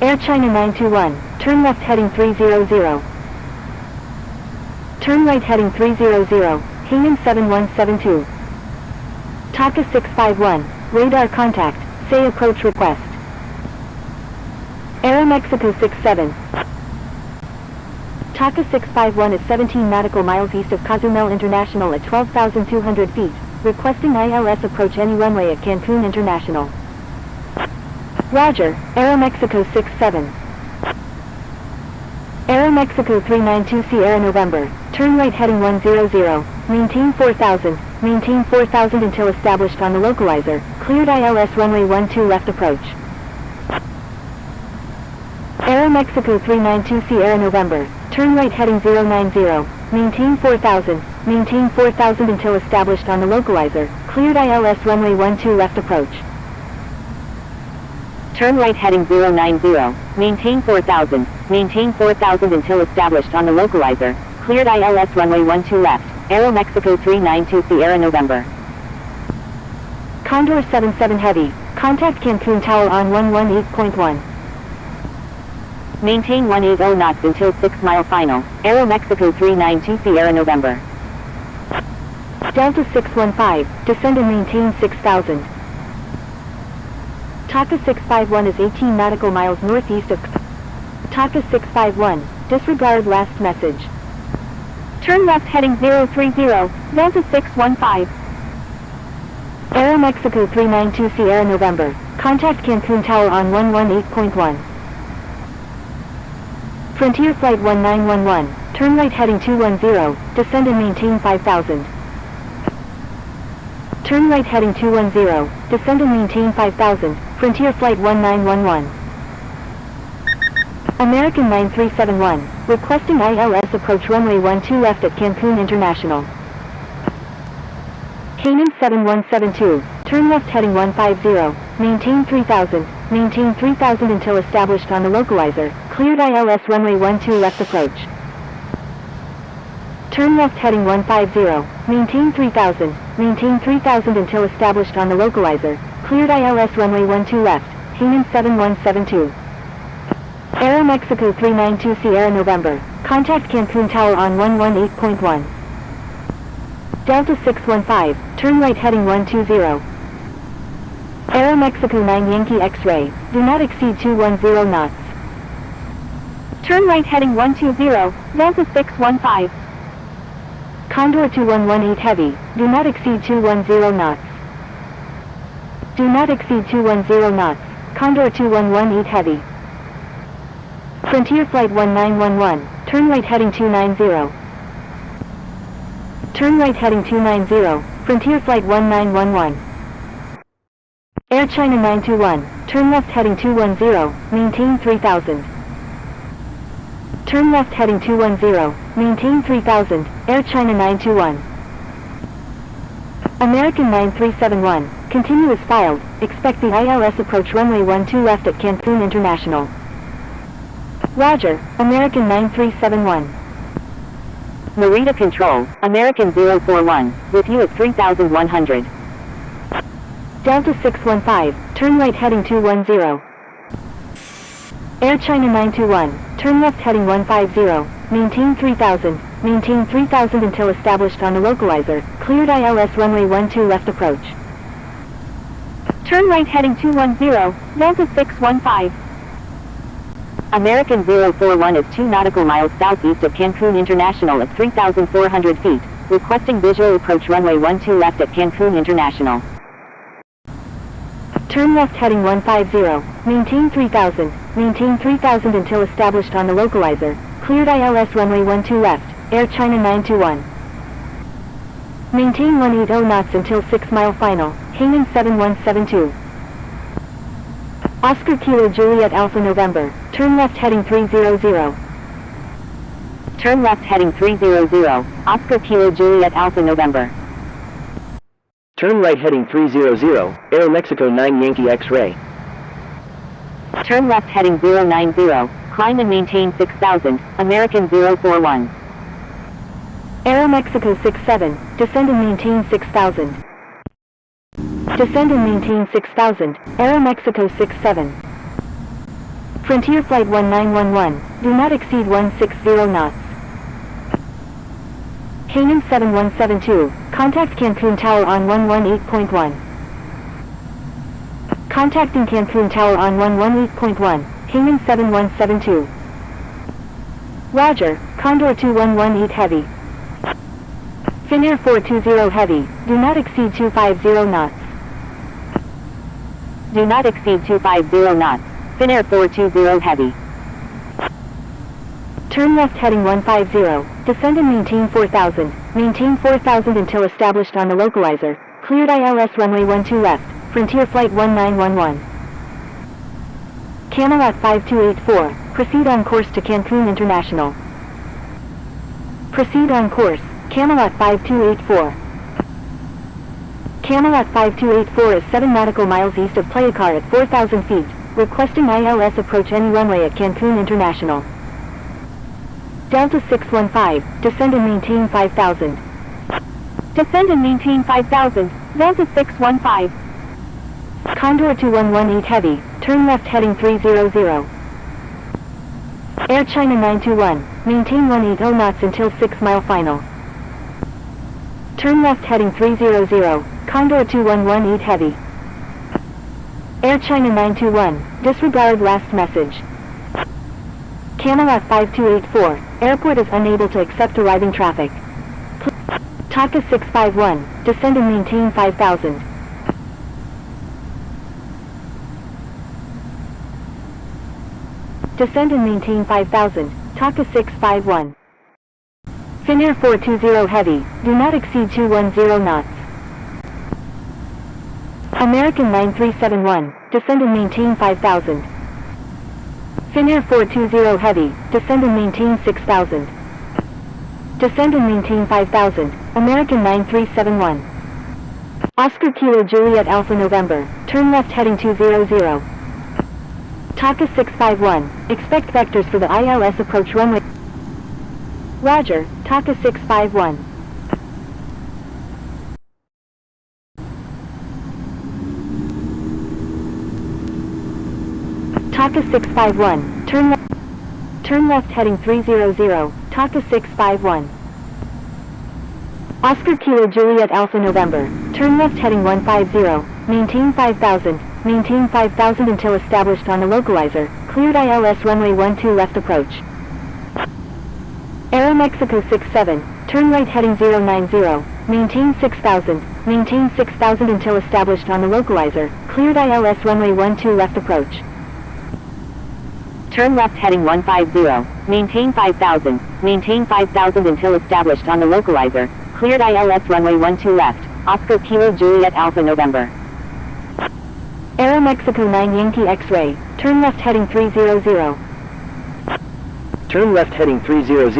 Speaker 3: Air China 921, turn left heading 300. Turn right heading 300, Cayman 7172. TACA 651, radar contact, say approach request. Aeromexico 67. TACA 651 is 17 nautical miles east of Cozumel International at 12,200 feet. Requesting ILS approach any runway at Cancun International. Roger, Aeromexico 67. Aeromexico 392 Sierra November, turn right heading 100, maintain 4,000, maintain 4,000 until established on the localizer, cleared ILS runway 12 left approach. Aeromexico Mexico 392 Sierra November, turn right heading 090, maintain 4000, maintain 4000 until established on the localizer, cleared ILS runway 12 left approach.
Speaker 6: Turn right heading 090, maintain 4000 until established on the localizer, cleared ILS runway 12 left, Aero Mexico 392 Sierra November.
Speaker 3: Condor 77 Heavy, contact Cancun Tower on 118.1.
Speaker 6: Maintain 180 knots until 6 mile final, Aero Mexico 392 Sierra November.
Speaker 3: Delta 615, descend and maintain 6000. Taka 651 is 18 nautical miles northeast of Taka 651, disregard last message.
Speaker 6: Turn left heading 030, Delta 615.
Speaker 3: Aero Mexico 392 Sierra November, contact Cancun Tower on 118.1. Frontier Flight 1911, turn right heading 210, descend and maintain 5000. Turn right heading 210, descend and maintain 5000, Frontier Flight 1911. American 9371, requesting ILS approach runway 12 left at Cancun International. Canaan 7172, turn left heading 150, maintain 3000 until established on the localizer, cleared ILS runway 12 left approach. Turn left heading 150, maintain 3000 until established on the localizer, cleared ILS runway 12 left, Canaan 7172. Aero Mexico 392 Sierra November, contact Cancun Tower on 118.1. Delta 615, turn right heading 120. Aero Mexico 9 Yankee X-ray, do not exceed 210 knots.
Speaker 6: Turn right heading 120, Delta 615.
Speaker 3: Condor 2118 Heavy, do not exceed 210 knots. Do not exceed 210 knots, Condor 2118 Heavy. Frontier Flight 1911, turn right heading 290. Turn right heading 290, Frontier Flight 1911. Air China 921, turn left heading 210, maintain 3000. Turn left heading 210, maintain 3000, Air China 921. American 9371, continue as filed, expect the ILS approach runway 12 left at Cancun International. Roger, American 9371.
Speaker 6: Narita Control, American 041, with you at 3100.
Speaker 3: Delta 615, turn right heading 210. Air China 921, turn left heading 150, maintain 3000 until established on the localizer, cleared ILS runway 12 left approach.
Speaker 6: Turn right heading 210, Delta 615. American 041 is 2 nautical miles southeast of Cancun International at 3,400 feet, requesting visual approach runway 12 left at Cancun International.
Speaker 3: Turn left heading 150, maintain 3000 until established on the localizer, cleared ILS runway 12 left, Air China 921. Maintain 180 knots until 6 mile final, Canaan 7172. Oscar Kilo Juliet Alpha November, turn left heading 300.
Speaker 6: Turn left heading 300, Oscar Kilo Juliet Alpha November.
Speaker 5: Turn right heading 300, Aero Mexico 9 Yankee X-ray.
Speaker 6: Turn left heading 090, climb and maintain 6000, American 041.
Speaker 3: Aero Mexico 67, descend and maintain 6000. Descend and maintain 6000, Aero Mexico 67. Frontier Flight 1911, do not exceed 160 knots. Canaan 7172, contact Cancun Tower on 118.1. Contacting Cancun Tower on 118.1, Canaan 7172. Roger, Condor 2118 Heavy. Finnair 420 Heavy, do not exceed 250 knots.
Speaker 6: Do not exceed 250 knots, Finnair 420 Heavy.
Speaker 3: Turn left heading 150, descend and maintain 4000 until established on the localizer, cleared ILS runway 12 left, Frontier Flight 1911. Camelot 5284, Proceed on course to Cancun International. Proceed on course, Camelot 5284. Camelot 5284 is 7 nautical miles east of Playa Car at 4,000 feet, requesting ILS approach any runway at Cancun International. Delta 615, descend and maintain 5,000.
Speaker 6: Descend and maintain 5,000, Delta 615.
Speaker 3: Condor 2118 Heavy, turn left heading 300. Air China 921, maintain 180 knots until 6 mile final. Turn left heading 300, Condor 2118 Heavy. Air China 921, disregard last message. Camelot 5284, airport is unable to accept arriving traffic. Taka 651, descend and maintain 5,000. Descend and maintain 5,000, Taka 651. Finnair 420 Heavy, do not exceed 210 knots. American 9371, descend and maintain 5,000. Finnair 420 Heavy, descend and maintain 6,000. Descend and maintain 5,000, American 9371. Oscar Kilo Juliet Alpha November, turn left heading 200. Taka 651, expect vectors for the ILS approach runway. Roger, Taka 651. Taka 651, turn left heading 300, Taka 651. Oscar Kilo Juliet Alpha November, turn left heading 150, maintain 5,000, maintain 5,000 until established on the localizer, cleared ILS runway 12 left approach. Aeromexico 67, turn right heading 090, maintain 6,000 until established on the localizer, cleared ILS runway 12 left approach.
Speaker 6: Turn left heading 150, maintain 5,000 until established on the localizer, cleared ILS runway 12 left, Oscar Kilo Juliet Alpha November.
Speaker 3: Aeromexico 9 Yankee X-Ray, turn left heading 300.
Speaker 5: Turn left heading 300,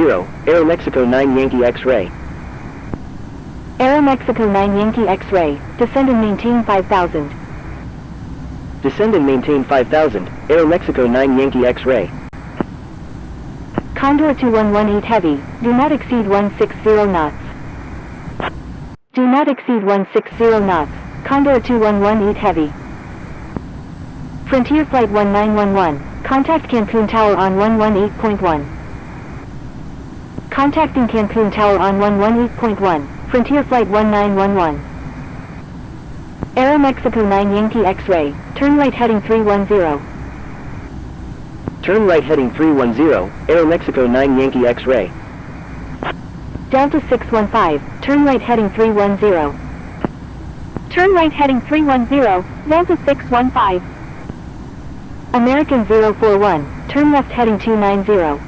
Speaker 5: Aeromexico 9 Yankee X-Ray.
Speaker 3: Aeromexico 9 Yankee X-Ray, descend and maintain 5,000.
Speaker 5: Descend and maintain 5,000, Aeromexico 9 Yankee X-Ray.
Speaker 3: Condor 2118 Heavy, do not exceed 160 knots. Do not exceed 160 knots, Condor 2118 Heavy. Frontier Flight 1911, contact Cancun Tower on 118.1. Contacting Cancun Tower on 118.1, Frontier Flight 1911. Aeromexico 9 Yankee X-Ray, turn right heading 310.
Speaker 5: Turn right heading 310, Aeromexico 9 Yankee X-Ray.
Speaker 3: Delta 615, turn right heading 310.
Speaker 6: Turn right heading 310, Delta 615.
Speaker 3: American 041, turn left heading 290.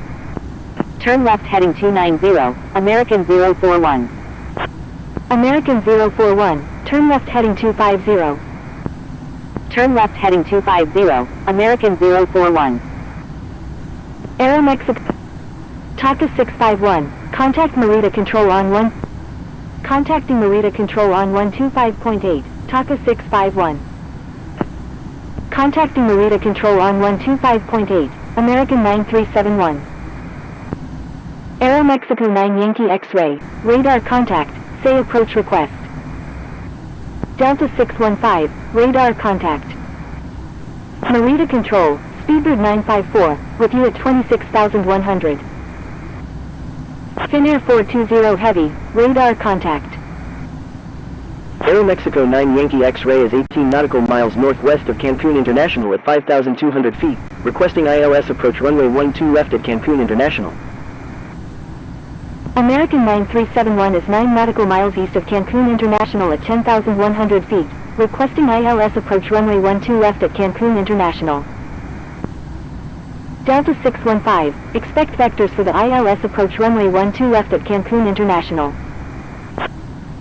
Speaker 6: Turn left heading 290, American 041.
Speaker 3: American 041, turn left heading 250.
Speaker 6: Turn left heading 250, American 041.
Speaker 3: Aeromexico. Taka 651, contact Merida Control on 1. Contacting Merida Control on 125.8, Taka 651. Contacting Merida Control on 125.8, American 9371. Aeromexico 9 Yankee X-Ray, radar contact, say approach request. Delta 615, radar contact. Merida Control, Speedbird 954, with you at 26,100. Finnair 420 Heavy, radar contact.
Speaker 5: Aeromexico 9 Yankee X-Ray is 18 nautical miles northwest of Cancun International at 5,200 feet, requesting ILS approach runway 12 left at Cancun International.
Speaker 3: American 9371 is 9 nautical miles east of Cancun International at 10,100 feet, requesting ILS approach runway 12 left at Cancun International. Delta 615, expect vectors for the ILS approach runway 12 left at Cancun International.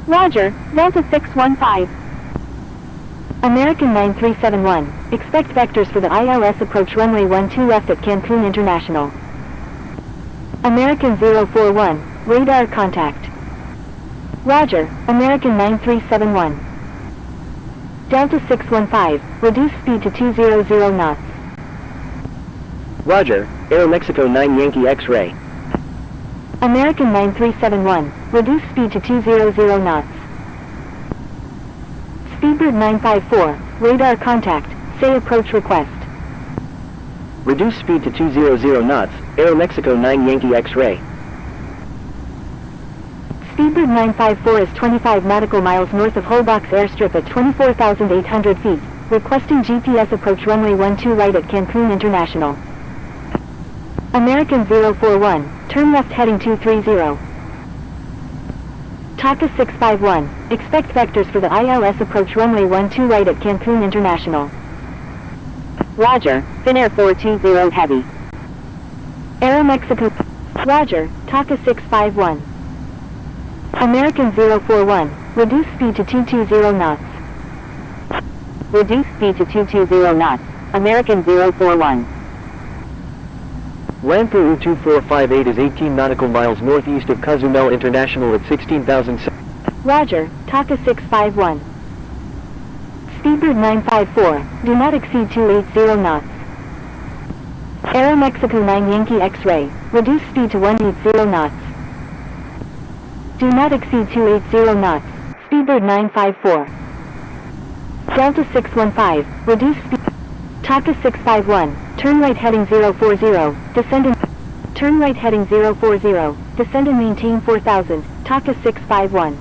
Speaker 6: Roger, Delta 615.
Speaker 3: American 9371, expect vectors for the ILS approach runway 12 left at Cancun International. American 041, radar contact. Roger, American 9371. Delta 615, reduce speed to 200 knots.
Speaker 5: Roger, Aeromexico 9 Yankee X-ray.
Speaker 3: American 9371, reduce speed to 200 knots. Speedbird 954, radar contact, say approach request.
Speaker 5: Reduce speed to 200 knots, Aeromexico 9 Yankee X-ray.
Speaker 3: Speedbird 954 is 25 nautical miles north of Holbox Airstrip at 24,800 feet, requesting GPS approach runway 12 right at Cancun International. American 041, turn left heading 230. TACA 651, expect vectors for the ILS approach runway 12 right at Cancun International.
Speaker 6: Roger, Finnair 420 Heavy.
Speaker 3: Aeromexico. Roger, TACA 651. American 041, reduce speed to 220 knots.
Speaker 6: Reduce speed to 220 knots, American 041.
Speaker 5: Land Peru 2458 is 18 nautical miles northeast of Cozumel International at 16,000.
Speaker 3: Roger, TACA 651. Speedbird 954, do not exceed 280 knots. Aeromexico 9 Yankee X-ray, reduce speed to 180 knots. Do not exceed 280 knots, Speedbird 954. Delta 615, reduce speed. TACA 651, turn right heading 040, descend and... Turn right heading 040, descend and maintain 4000, TACA 651.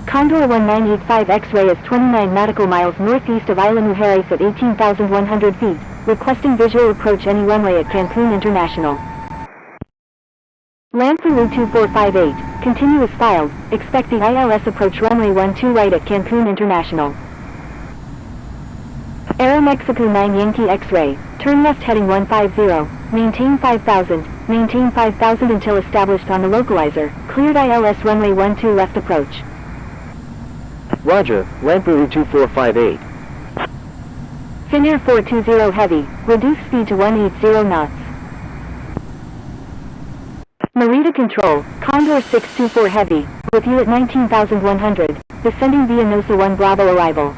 Speaker 3: Condor 1985 X-ray is 29 nautical miles northeast of Isla Mujeres at 18,100 feet, requesting visual approach any runway at Cancun International. Land Peru 2458, continuous filed, expect the ILS approach runway 12 right at Cancun International. Aeromexico 9 Yankee X-ray, turn left heading 150, maintain 5000 until established on the localizer, cleared ILS runway 12 left approach.
Speaker 5: Roger, Land Peru 2458.
Speaker 3: Finnair 420 Heavy, reduce speed to 180 knots. Merida Control, Condor 624 Heavy, with you at 19,100, descending via Nosa 1 Bravo arrival.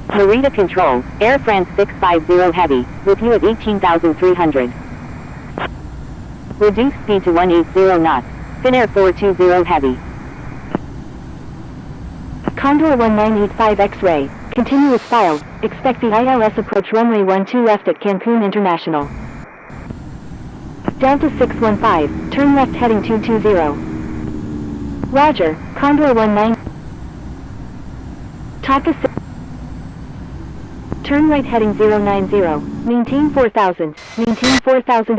Speaker 6: Merida Control, Air France 650 Heavy, with you at 18,300. Reduce speed to 180 knots, Finnair 420 Heavy.
Speaker 3: Condor 1985 X-ray, continuous filed, expect the ILS approach runway 12 left at Cancun International. Delta 615, turn left heading 220. Roger, Condor 19... TACA 6... Turn right heading 090, maintain 4000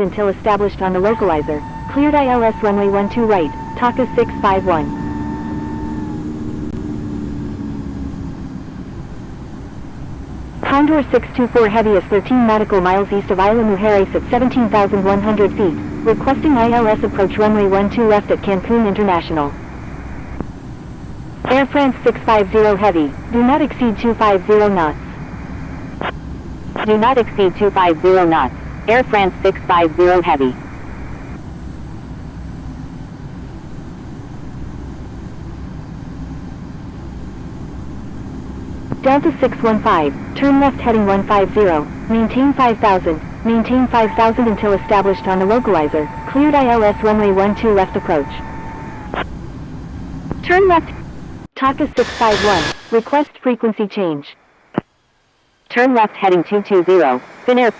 Speaker 3: until established on the localizer, cleared ILS runway 12 right, TACA 651. Condor 624 Heavy is 13 nautical miles east of Isla Mujeres at 17,100 feet, requesting ILS approach runway 12 left at Cancun International. Air France 650 Heavy, do not exceed 250 knots.
Speaker 6: Do not exceed 250 knots, Air France 650 Heavy.
Speaker 3: Delta 615, turn left heading 150, maintain 5000 until established on the localizer, cleared ILS runway 12 left approach. Turn left, TACA 651, request frequency change.
Speaker 6: Turn left heading 220, Finnair.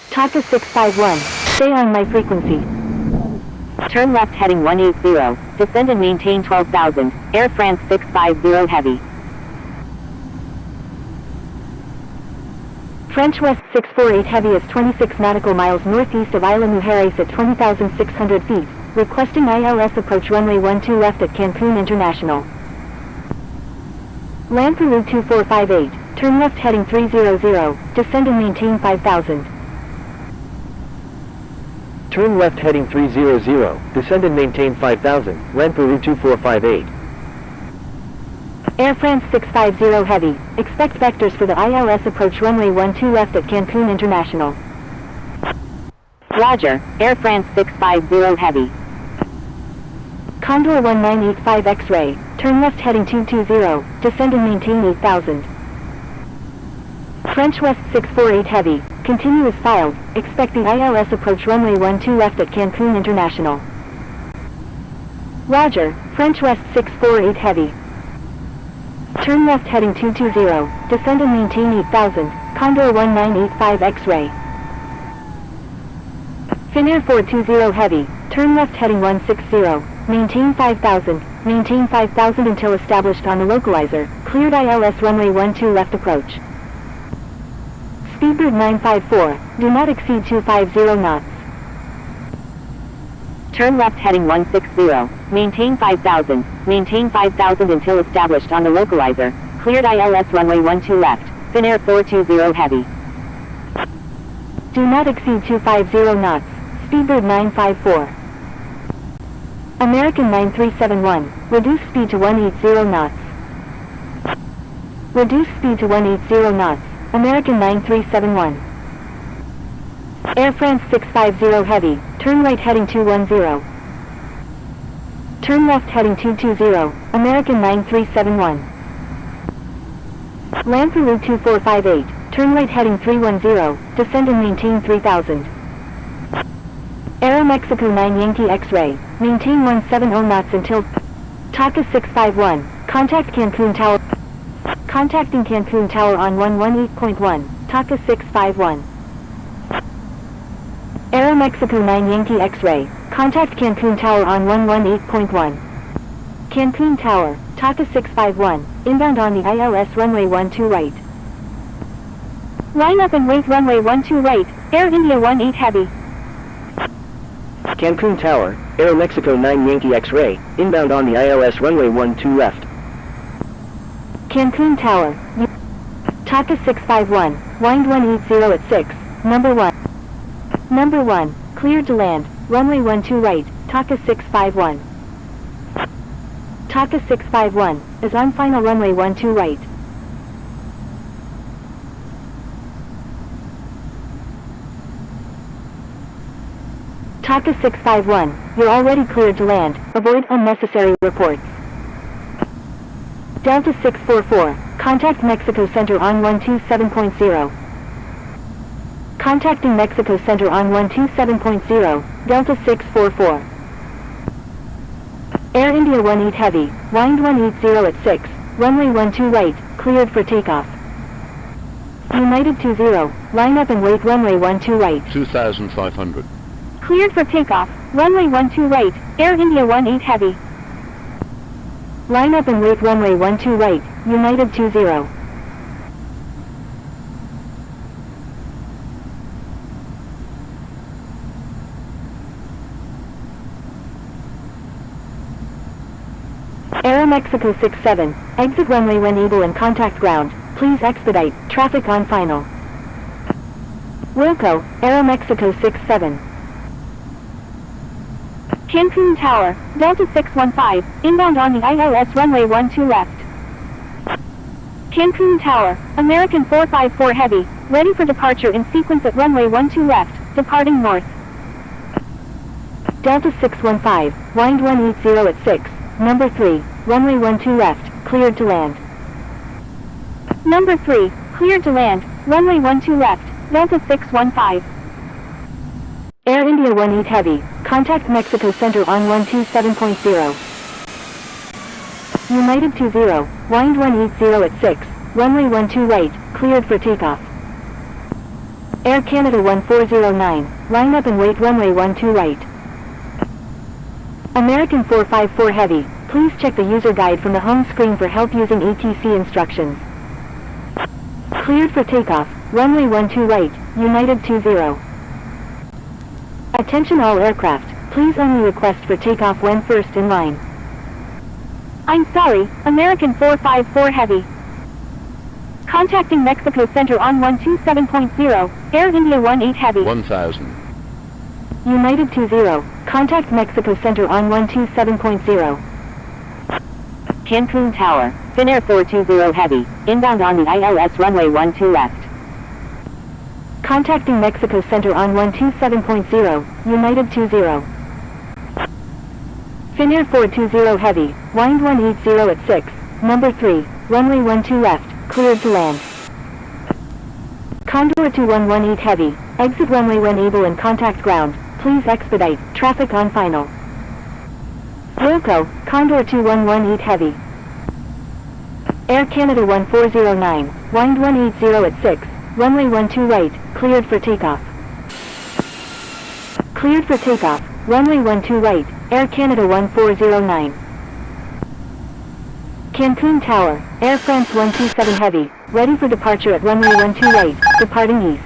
Speaker 3: TACA 651, stay on my frequency.
Speaker 6: Turn left heading 180, descend and maintain 12,000, Air France 650 Heavy.
Speaker 3: French West 648 Heavy is 26 nautical miles northeast of Isla Mujeres at 20,600 feet, requesting ILS approach runway 12 left at Cancun International. Land Peru 2458, turn left heading 300, descend and maintain 5000.
Speaker 5: Turn left heading 300, descend and maintain 5000, Land Peru 2458.
Speaker 3: Air France 650 Heavy, expect vectors for the ILS approach runway 12 left at Cancun International.
Speaker 6: Roger, Air France 650 Heavy.
Speaker 3: Condor 1985 X-ray, turn left heading 220, descend and maintain 8000. French West 648 Heavy, continue as filed, expect the ILS approach runway 12 left at Cancun International. Roger, French West 648 Heavy. Turn left heading 220, descend and maintain 8000, Condor 1985 X-ray. Finnair 420 Heavy, turn left heading 160, maintain 5000 until established on the localizer, cleared ILS runway 12 left approach. Speedbird 954, do not exceed 250 knots.
Speaker 6: Turn left heading 160, maintain 5000 until established on the localizer, cleared ILS runway 12 left, Finnair 420 Heavy.
Speaker 3: Do not exceed 250 knots, Speedbird 954. American 9371, reduce speed to 180 knots. Reduce speed to 180 knots, American 9371. Air France 650 Heavy, turn right heading 210. Turn left heading 220, American 9371. Land for route 2458, turn right heading 310, descend and maintain 3000. Aeromexico 9 Yankee X-ray, maintain 170 knots until TACA 651, contact Cancun Tower. Contacting Cancun Tower on 118.1, TACA 651. Aeromexico 9 Yankee X-ray, contact Cancun Tower on 118.1. Cancun Tower, TACA 651, inbound on the ILS runway 12 right.
Speaker 6: Line up and wait runway 12 right, Air India 18 Heavy.
Speaker 5: Cancun Tower, Aeromexico 9 Yankee X-ray, inbound on the ILS runway 12 left.
Speaker 3: Cancun Tower, TACA 651, wind 180 at 6, number 1. Number 1, cleared to land, runway 12 right, TACA 651. TACA 651, is on final runway 12 right. TACA 651, you're already cleared to land, avoid unnecessary reports. Delta 644, contact Mexico Center on 127.0. Contacting Mexico Center on 127.0, Delta 644. Air India 18 Heavy, wind 180 at 6, runway 12 right, cleared for takeoff. United 20, line up and wait runway 12 right.
Speaker 7: 2,500.
Speaker 6: Cleared for takeoff, runway 12 right, Air India 18 Heavy.
Speaker 3: Line up and wait runway 12 right, United 20. Aeromexico 67, exit runway when able and contact ground, please expedite, traffic on final. Wilco, Aeromexico 67.
Speaker 6: Cancun Tower, Delta 615, inbound on the ILS runway 12 left. Cancun Tower, American 454 Heavy, ready for departure in sequence at runway 12 left, departing north.
Speaker 3: Delta 615, wind 180 at 6, number 3, runway 12 left, cleared to land.
Speaker 6: Number 3, cleared to land, runway 12 left, Delta 615.
Speaker 3: Air India 18 Heavy, contact Mexico Center on 127.0. United 20, wind 180 at 6, runway 12 right, cleared for takeoff. Air Canada 1409, line up and wait runway 12 right. American 454 Heavy, please check the user guide from the home screen for help using ATC instructions. Cleared for takeoff, runway 12 right, United 20. Attention all aircraft, please only request for takeoff when first in line.
Speaker 6: I'm sorry, American 454 Heavy. Contacting Mexico Center on 127.0, Air India 18 Heavy.
Speaker 7: 1,000.
Speaker 3: United 20, contact Mexico Center on 127.0.
Speaker 6: Cancun Tower, Finnair 420 Heavy, inbound on the ILS runway 12 left.
Speaker 3: Contacting Mexico Center on 127.0, United 20. Finnair 420 Heavy, wind 180 at 6, number 3, runway 12 left, cleared to land. Condor 2118 Heavy, exit runway when able and contact ground, please expedite, traffic on final. Wilco, Condor 2118 Heavy. Air Canada 1409, wind 180 at 6, runway 12 right, cleared for takeoff. Cleared for takeoff, runway 12 right, Air Canada 1409. Cancun Tower, Air France 127 Heavy, ready for departure at runway 12 right, departing east.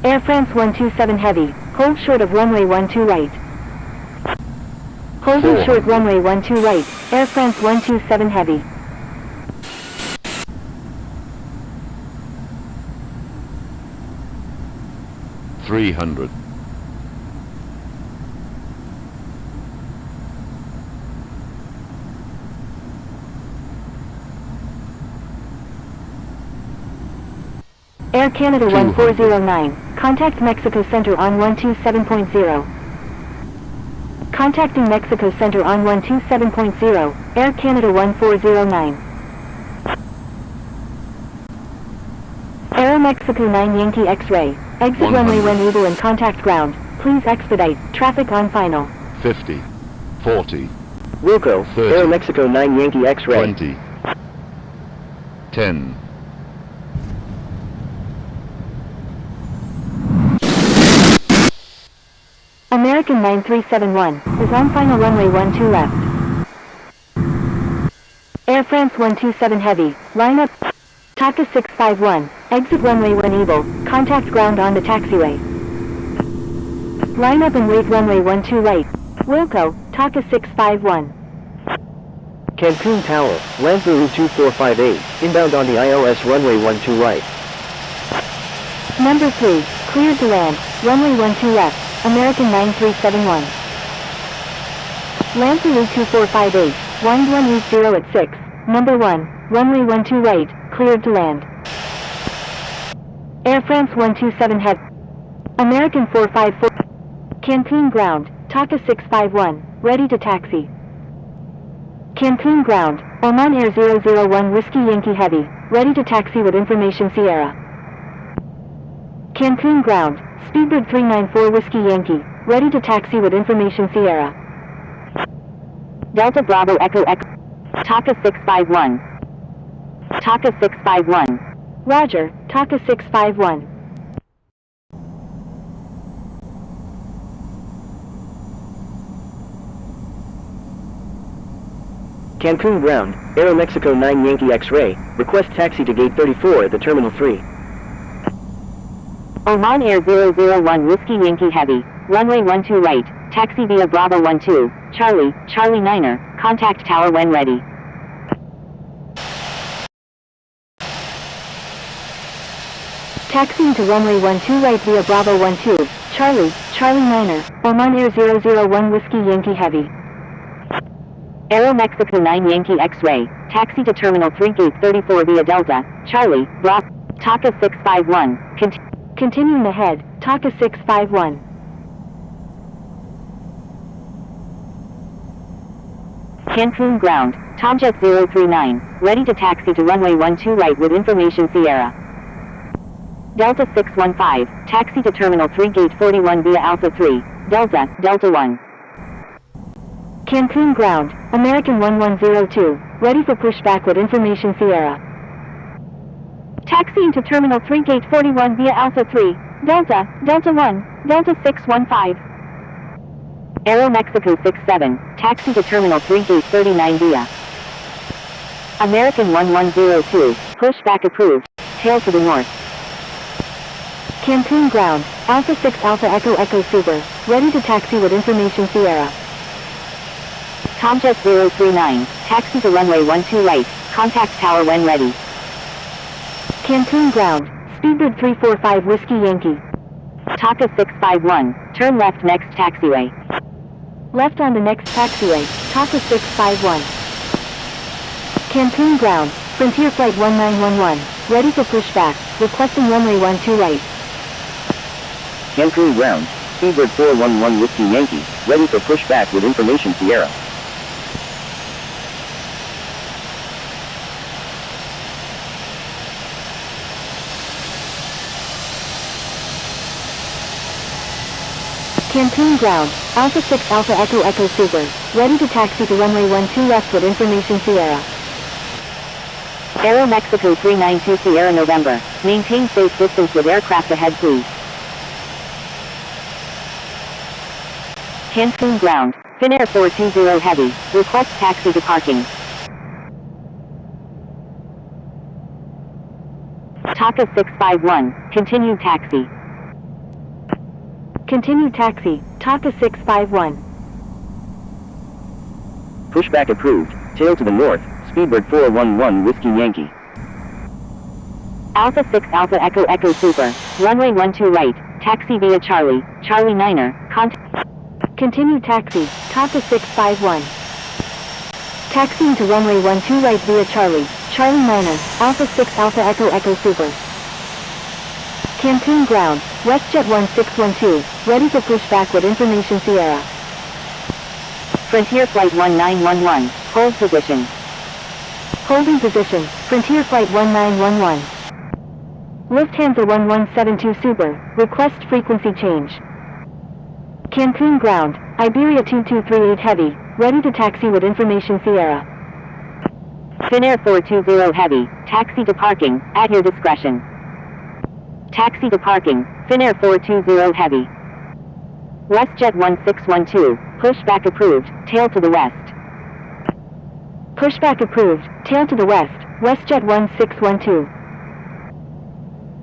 Speaker 3: Air France 127 Heavy, hold short of runway 12 right. Holding short runway 12 right, Air France 127 Heavy.
Speaker 7: $300.
Speaker 3: Air Canada 1409, contact Mexico Center on 127.0. Contacting Mexico Center on 127.0, Air Canada 1409. Aero Mexico 9 Yankee X-Ray, exit
Speaker 7: 100.
Speaker 3: runway when able and contact ground, please expedite, traffic on final.
Speaker 7: 50, 40,
Speaker 5: Wilco,
Speaker 7: 30.
Speaker 5: Aero Mexico 9 Yankee X-Ray.
Speaker 7: 20, 10,
Speaker 3: American 9371, is on final runway 12 left. Air France 127 Heavy, line up, TACA 651, exit runway when able, contact ground on the taxiway. Line up and wait runway 12 right. Wilco, TACA 651.
Speaker 5: Cancun Tower, land for route 2458, inbound on the ILS runway 12 right.
Speaker 3: Number 3, cleared to land, runway 12 left, American 9371. Land for route 2458, wind 180 at 6, number 1, runway 12 right, cleared to land. Air France 127 Heavy. American 454. Cancun ground, TACA 651, ready to taxi. Cancun ground, Oman Air 001 Whiskey Yankee Heavy, ready to taxi with information Sierra. Cancun ground, Speedbird 394 Whiskey Yankee, ready to taxi with information Sierra.
Speaker 6: Delta Bravo Echo Echo. TACA 651. TACA 651.
Speaker 3: Roger, TACA 651.
Speaker 5: Cancun ground, Aero Mexico 9 Yankee X-Ray, request taxi to gate 34 at the Terminal 3.
Speaker 6: Oman Air 001 Whiskey Yankee Heavy, runway 12 right, taxi via Bravo 12, Charlie, Charlie 9er, contact tower when ready.
Speaker 3: Taxiing to runway 12 right via Bravo 12, Charlie, Charlie 9er, Oman Air 001 Whiskey Yankee Heavy.
Speaker 6: Aero Mexico 9 Yankee X-Ray, taxi to Terminal 3 Gate 34 via Delta, Charlie, Bravo, TACA 651,
Speaker 3: Continuing ahead, TACA 651.
Speaker 6: Cancun ground, Tomjet 039, ready to taxi to runway 12 right with information Sierra. Delta 615, taxi to Terminal 3 Gate 41 via Alpha 3, Delta, Delta 1.
Speaker 3: Cancun ground, American 1102, ready for pushback with information Sierra.
Speaker 6: Taxiing to Terminal 3 Gate 41 via Alpha 3, Delta, Delta 1, Delta 615. Aero Mexico 67, taxi to Terminal 3 Gate 39 via American 1102, pushback approved, tail to the north.
Speaker 3: Cancun ground, Alpha 6 Alpha Echo Echo Super, ready to taxi with information Sierra.
Speaker 6: Tomjet 039, taxi to runway 12 right, contact tower when ready.
Speaker 3: Cancun ground, Speedbird 345 Whiskey Yankee.
Speaker 6: TACA 651, turn left next taxiway.
Speaker 3: Left on the next taxiway, TACA 651. Cancun ground, Frontier Flight 1911, ready for pushback, requesting runway 12 right.
Speaker 5: Cancun ground, Speedbird 411 Whiskey Yankee, ready for pushback with information Sierra.
Speaker 3: Cancun ground, Alpha 6 Alpha Echo Echo Super, ready to taxi to runway 12 left with information Sierra.
Speaker 6: Aero Mexico 392 Sierra November, maintain safe distance with aircraft ahead please. Cancun ground, Finnair 420 Heavy, request taxi to parking. Taka 651, continue taxi.
Speaker 3: Continue taxi, Taka 651.
Speaker 5: Pushback approved, tail to the north, Speedbird 411 Whiskey Yankee.
Speaker 6: Alpha 6 Alpha Echo Echo Super, runway 12 right, taxi via Charlie, Charlie Niner,
Speaker 3: Continue taxi, Taka 651. Taxiing to runway 12 right via Charlie, Charlie Niner, Alpha 6 Alpha Echo Echo Super. Cancun ground, WestJet 1612, ready for pushback with information Sierra.
Speaker 6: Frontier Flight 1911, hold position.
Speaker 3: Holding position, Frontier Flight 1911. Lufthansa 1172 Super, request frequency change. Cancun ground, Iberia 2238 Heavy, ready to taxi with information Sierra.
Speaker 6: Finnair 420 Heavy, taxi to parking, at your discretion. Taxi to parking, Finnair 420 Heavy. WestJet 1612, pushback approved, tail to the west.
Speaker 3: Pushback approved, tail to the west, WestJet 1612.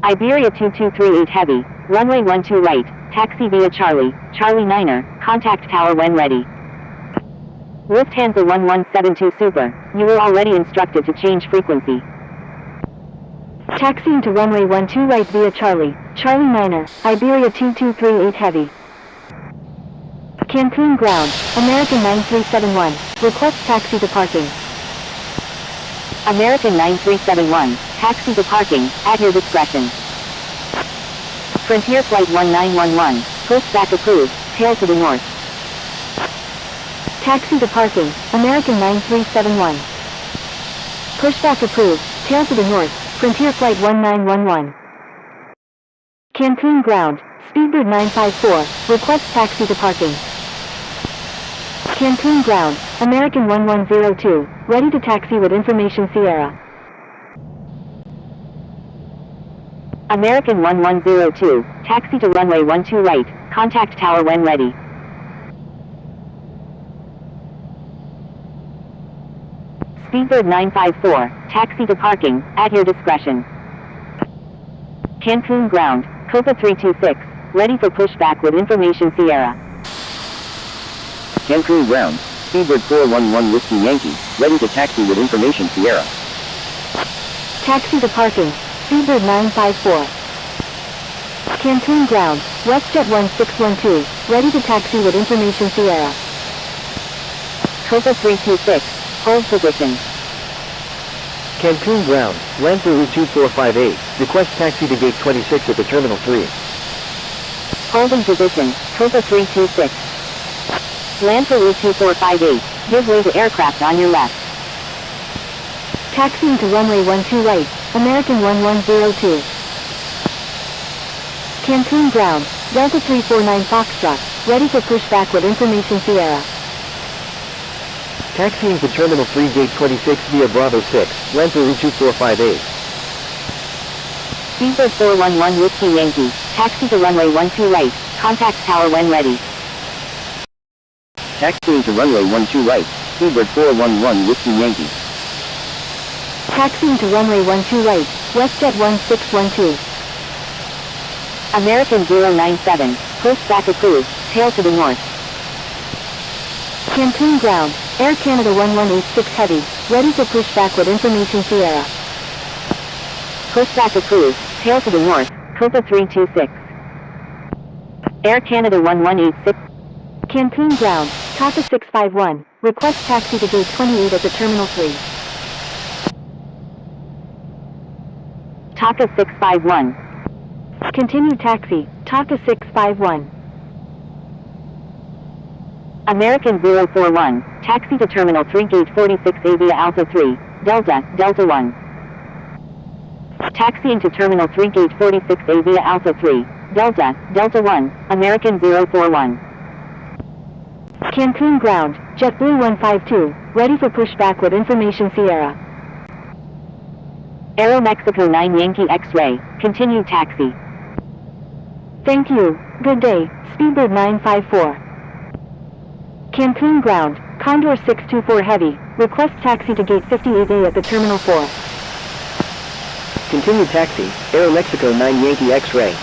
Speaker 6: Iberia 2238 Heavy, runway 12 right, taxi via Charlie, Charlie Niner, contact tower when ready. Lufthansa 1172 Super, you were already instructed to change frequency.
Speaker 3: Taxiing to runway 12 right via Charlie, Charlie Niner, Iberia 2238 Heavy. Cancun ground, American 9371, request taxi to parking.
Speaker 6: American 9371, taxi to parking, at your discretion. Frontier Flight 1911, pushback approved, tail to the north.
Speaker 3: Taxi to parking, American 9371. Pushback approved, tail to the north, Frontier Flight 1911. Cancun ground, Speedbird 954, request taxi to parking. Cancun ground, American 1102, ready to taxi with information Sierra.
Speaker 6: American 1102, taxi to runway 12 right, contact tower when ready. Speedbird 954, taxi to parking, at your discretion. Cancun ground, Copa 326, ready for pushback with information Sierra.
Speaker 5: Cancun ground, Speedbird 411 Whiskey Yankee, ready to taxi with information Sierra.
Speaker 3: Taxi to parking, Speedbird 954. Cancun ground, WestJet 1612, ready to taxi with information Sierra.
Speaker 6: Copa 326, hold position.
Speaker 5: Cancun ground, land for route 2458, request taxi to gate 26 at the Terminal 3.
Speaker 6: Holding position, Copa 326. Land for route 2458, give way to aircraft on your left.
Speaker 3: Taxiing to runway 12 right, American 1102. Cancun ground, Delta 349 Foxtrot, ready for pushback with information Sierra.
Speaker 5: Taxiing to Terminal 3 gate 26 via Bravo 6, land for route 2458.
Speaker 6: Speedbird 411 Whiskey Yankee, taxi to runway 12 right, contact tower when ready.
Speaker 5: Taxiing to runway 12 right, Speedbird 411 Whiskey Yankee.
Speaker 3: Taxiing to runway 12 right, WestJet 1612.
Speaker 6: American 097, pushback approved, tail to the north.
Speaker 3: Cancun ground, Air Canada 1186 Heavy, ready for pushback with information Sierra.
Speaker 6: Pushback approved, tail to the north, Copa 326. Air Canada 1186.
Speaker 3: Cancun ground, Taka 651, request taxi to gate 28 at the Terminal 3.
Speaker 6: Taka 651.
Speaker 3: Continue taxi, Taka 651.
Speaker 6: American 041, taxi to Terminal 3 Gate 46 Avia Alpha 3, Delta, Delta 1. Taxiing to Terminal 3 Gate 46 Avia Alpha 3, Delta, Delta 1, American 041.
Speaker 3: Cancun ground, JetBlue 152, ready for pushback with information Sierra.
Speaker 6: Aero Mexico 9 Yankee X-Ray, continue taxi.
Speaker 3: Thank you, good day, Speedbird 954. Cancun ground, Condor 624 Heavy, request taxi to gate 58A at the Terminal 4.
Speaker 5: Continue taxi, Aero Mexico 9 Yankee X-Ray.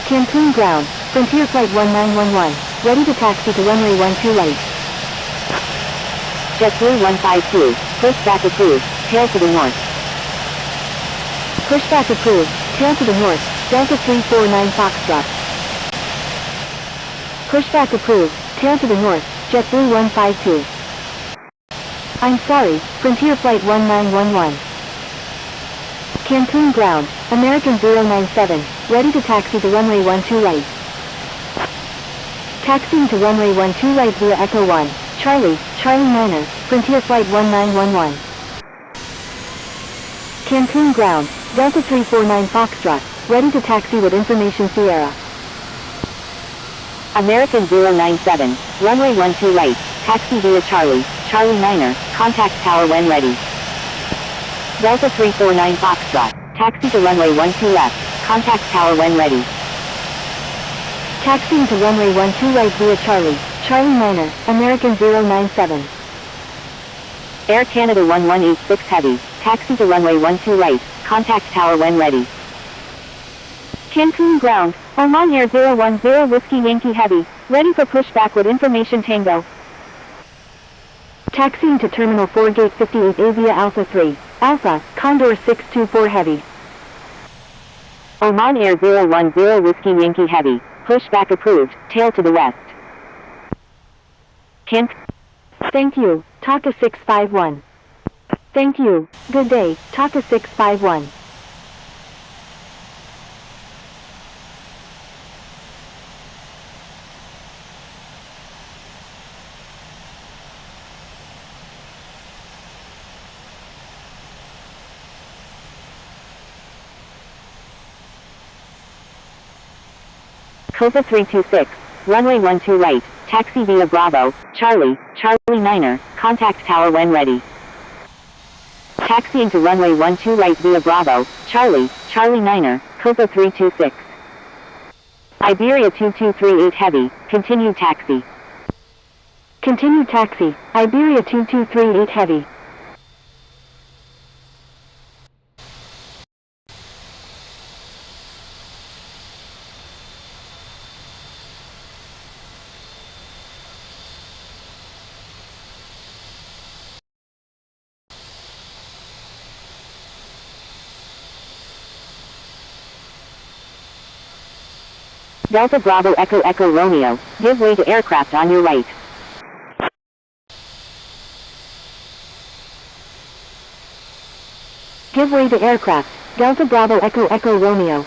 Speaker 3: Cancun ground, Frontier Flight 1911, ready to taxi to runway 12 right.
Speaker 6: JetBlue 152, pushback approved, tail to the north.
Speaker 3: Pushback approved, tail to the north, Delta 349 Foxtrot. Pushback approved, tail to the north, JetBlue 152. I'm sorry, Frontier Flight 1911. Cancun ground, American 097, ready to taxi to runway 12 right. Taxiing to runway 12 right via Echo 1, Charlie, Charlie 9er, Frontier Flight 1911. Cancun ground, Delta 349 Foxtrot, ready to taxi with information Sierra.
Speaker 6: American 097, runway 12 right, taxi via Charlie, Charlie 9er, contact tower when ready. Delta 349 Foxtrot, taxi to runway 12 left, contact tower when ready.
Speaker 3: Taxiing to runway 12 right via Charlie, Charlie 9er, American 097.
Speaker 6: Air Canada 1186 Heavy, taxi to runway 12 right, contact tower when ready.
Speaker 3: Cancun ground, Oman Air 010 Whiskey Yankee Heavy, ready for pushback with information Tango. Taxiing to Terminal 4 Gate 58 Avia Alpha 3, Alpha, Condor 624 Heavy.
Speaker 6: Oman Air 010 Whiskey Yankee Heavy, pushback approved, tail to the west.
Speaker 3: Thank you, Taka 651. Thank you, good day, Taka 651.
Speaker 6: Copa 326, runway 12 right, taxi via Bravo, Charlie, Charlie 9er, contact tower when ready. Taxiing to runway 12 right via Bravo, Charlie, Charlie 9er, Copa 326. Iberia 2238 Heavy, continue taxi.
Speaker 3: Continue taxi, Iberia 2238 Heavy.
Speaker 6: Delta Bravo Echo Echo Romeo, give way to aircraft on your right.
Speaker 3: Give way to aircraft, Delta Bravo Echo Echo Romeo.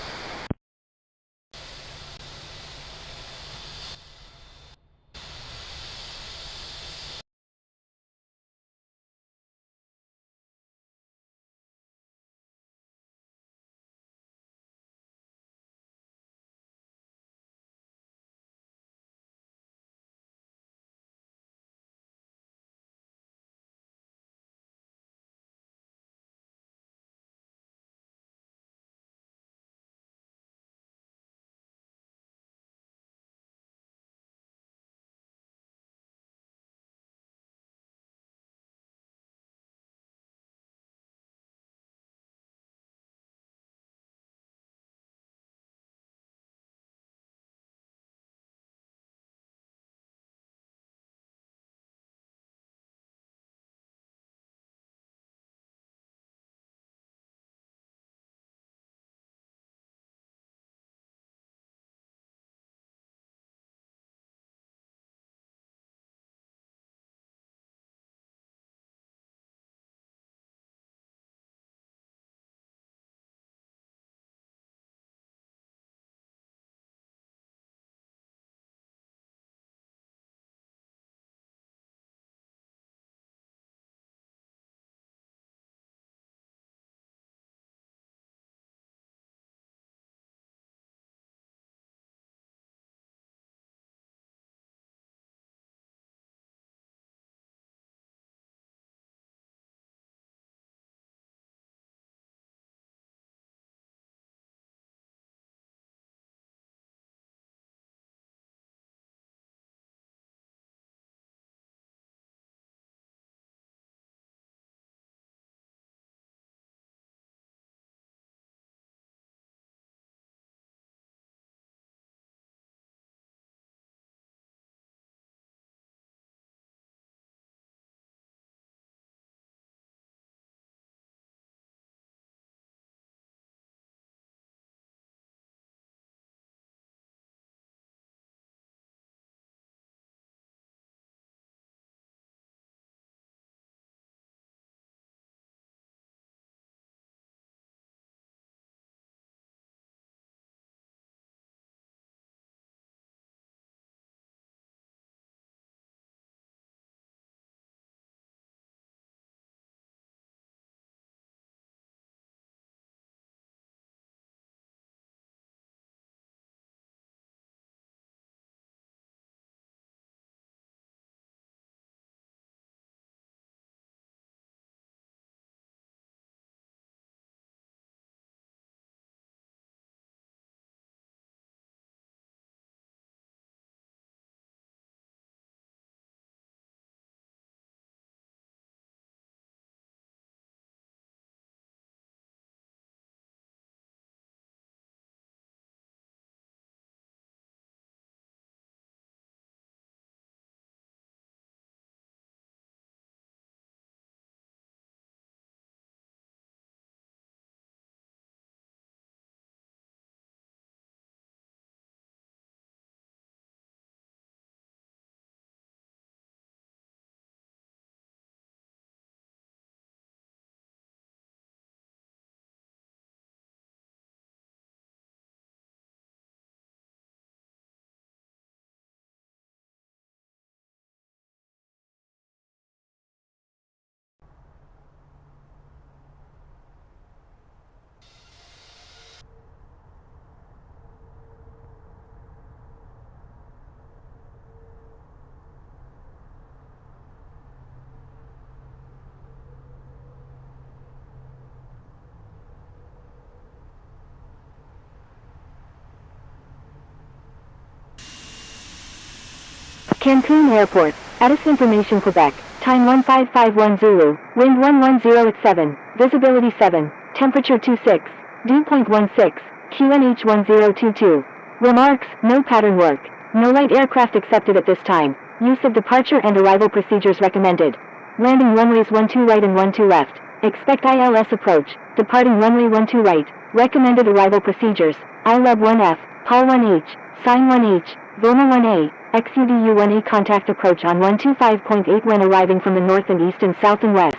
Speaker 3: Cancun Airport, Addis Information Quebec, time 1551 Zulu, wind 110 at 7, visibility 7, temperature 26, dew point 16, QNH 1022. Remarks, no pattern work, no light aircraft accepted at this time, use of departure and arrival procedures recommended. Landing runways 12 right and 12 left, expect ILS approach, departing runway 12 right, recommended arrival procedures, ILUB 1F, PAL 1H, sign 1H, VOMA 1A, XUDU 1A contact approach on 125.8 when arriving from the north and east and south and west.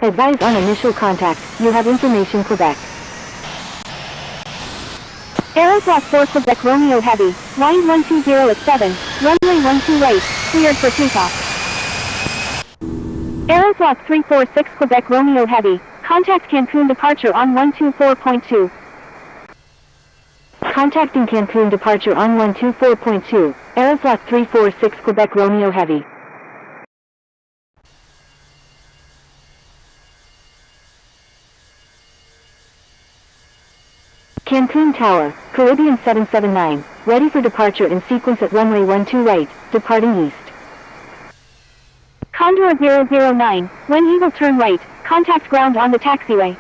Speaker 3: Advise on initial contact, you have information Quebec. Aeroflot 4 Quebec Romeo Heavy, line 120 at 7, runway 12 right, cleared for takeoff. Aeroflot 346 Quebec Romeo Heavy, contact Cancun departure on 124.2. Contacting Cancun departure on 124.2, Aeroflot 346 Quebec Romeo Heavy. Cancun Tower, Caribbean 779, ready for departure in sequence at runway 12 right, departing east. Condor 009, when Eagle turn right, contact ground on the taxiway.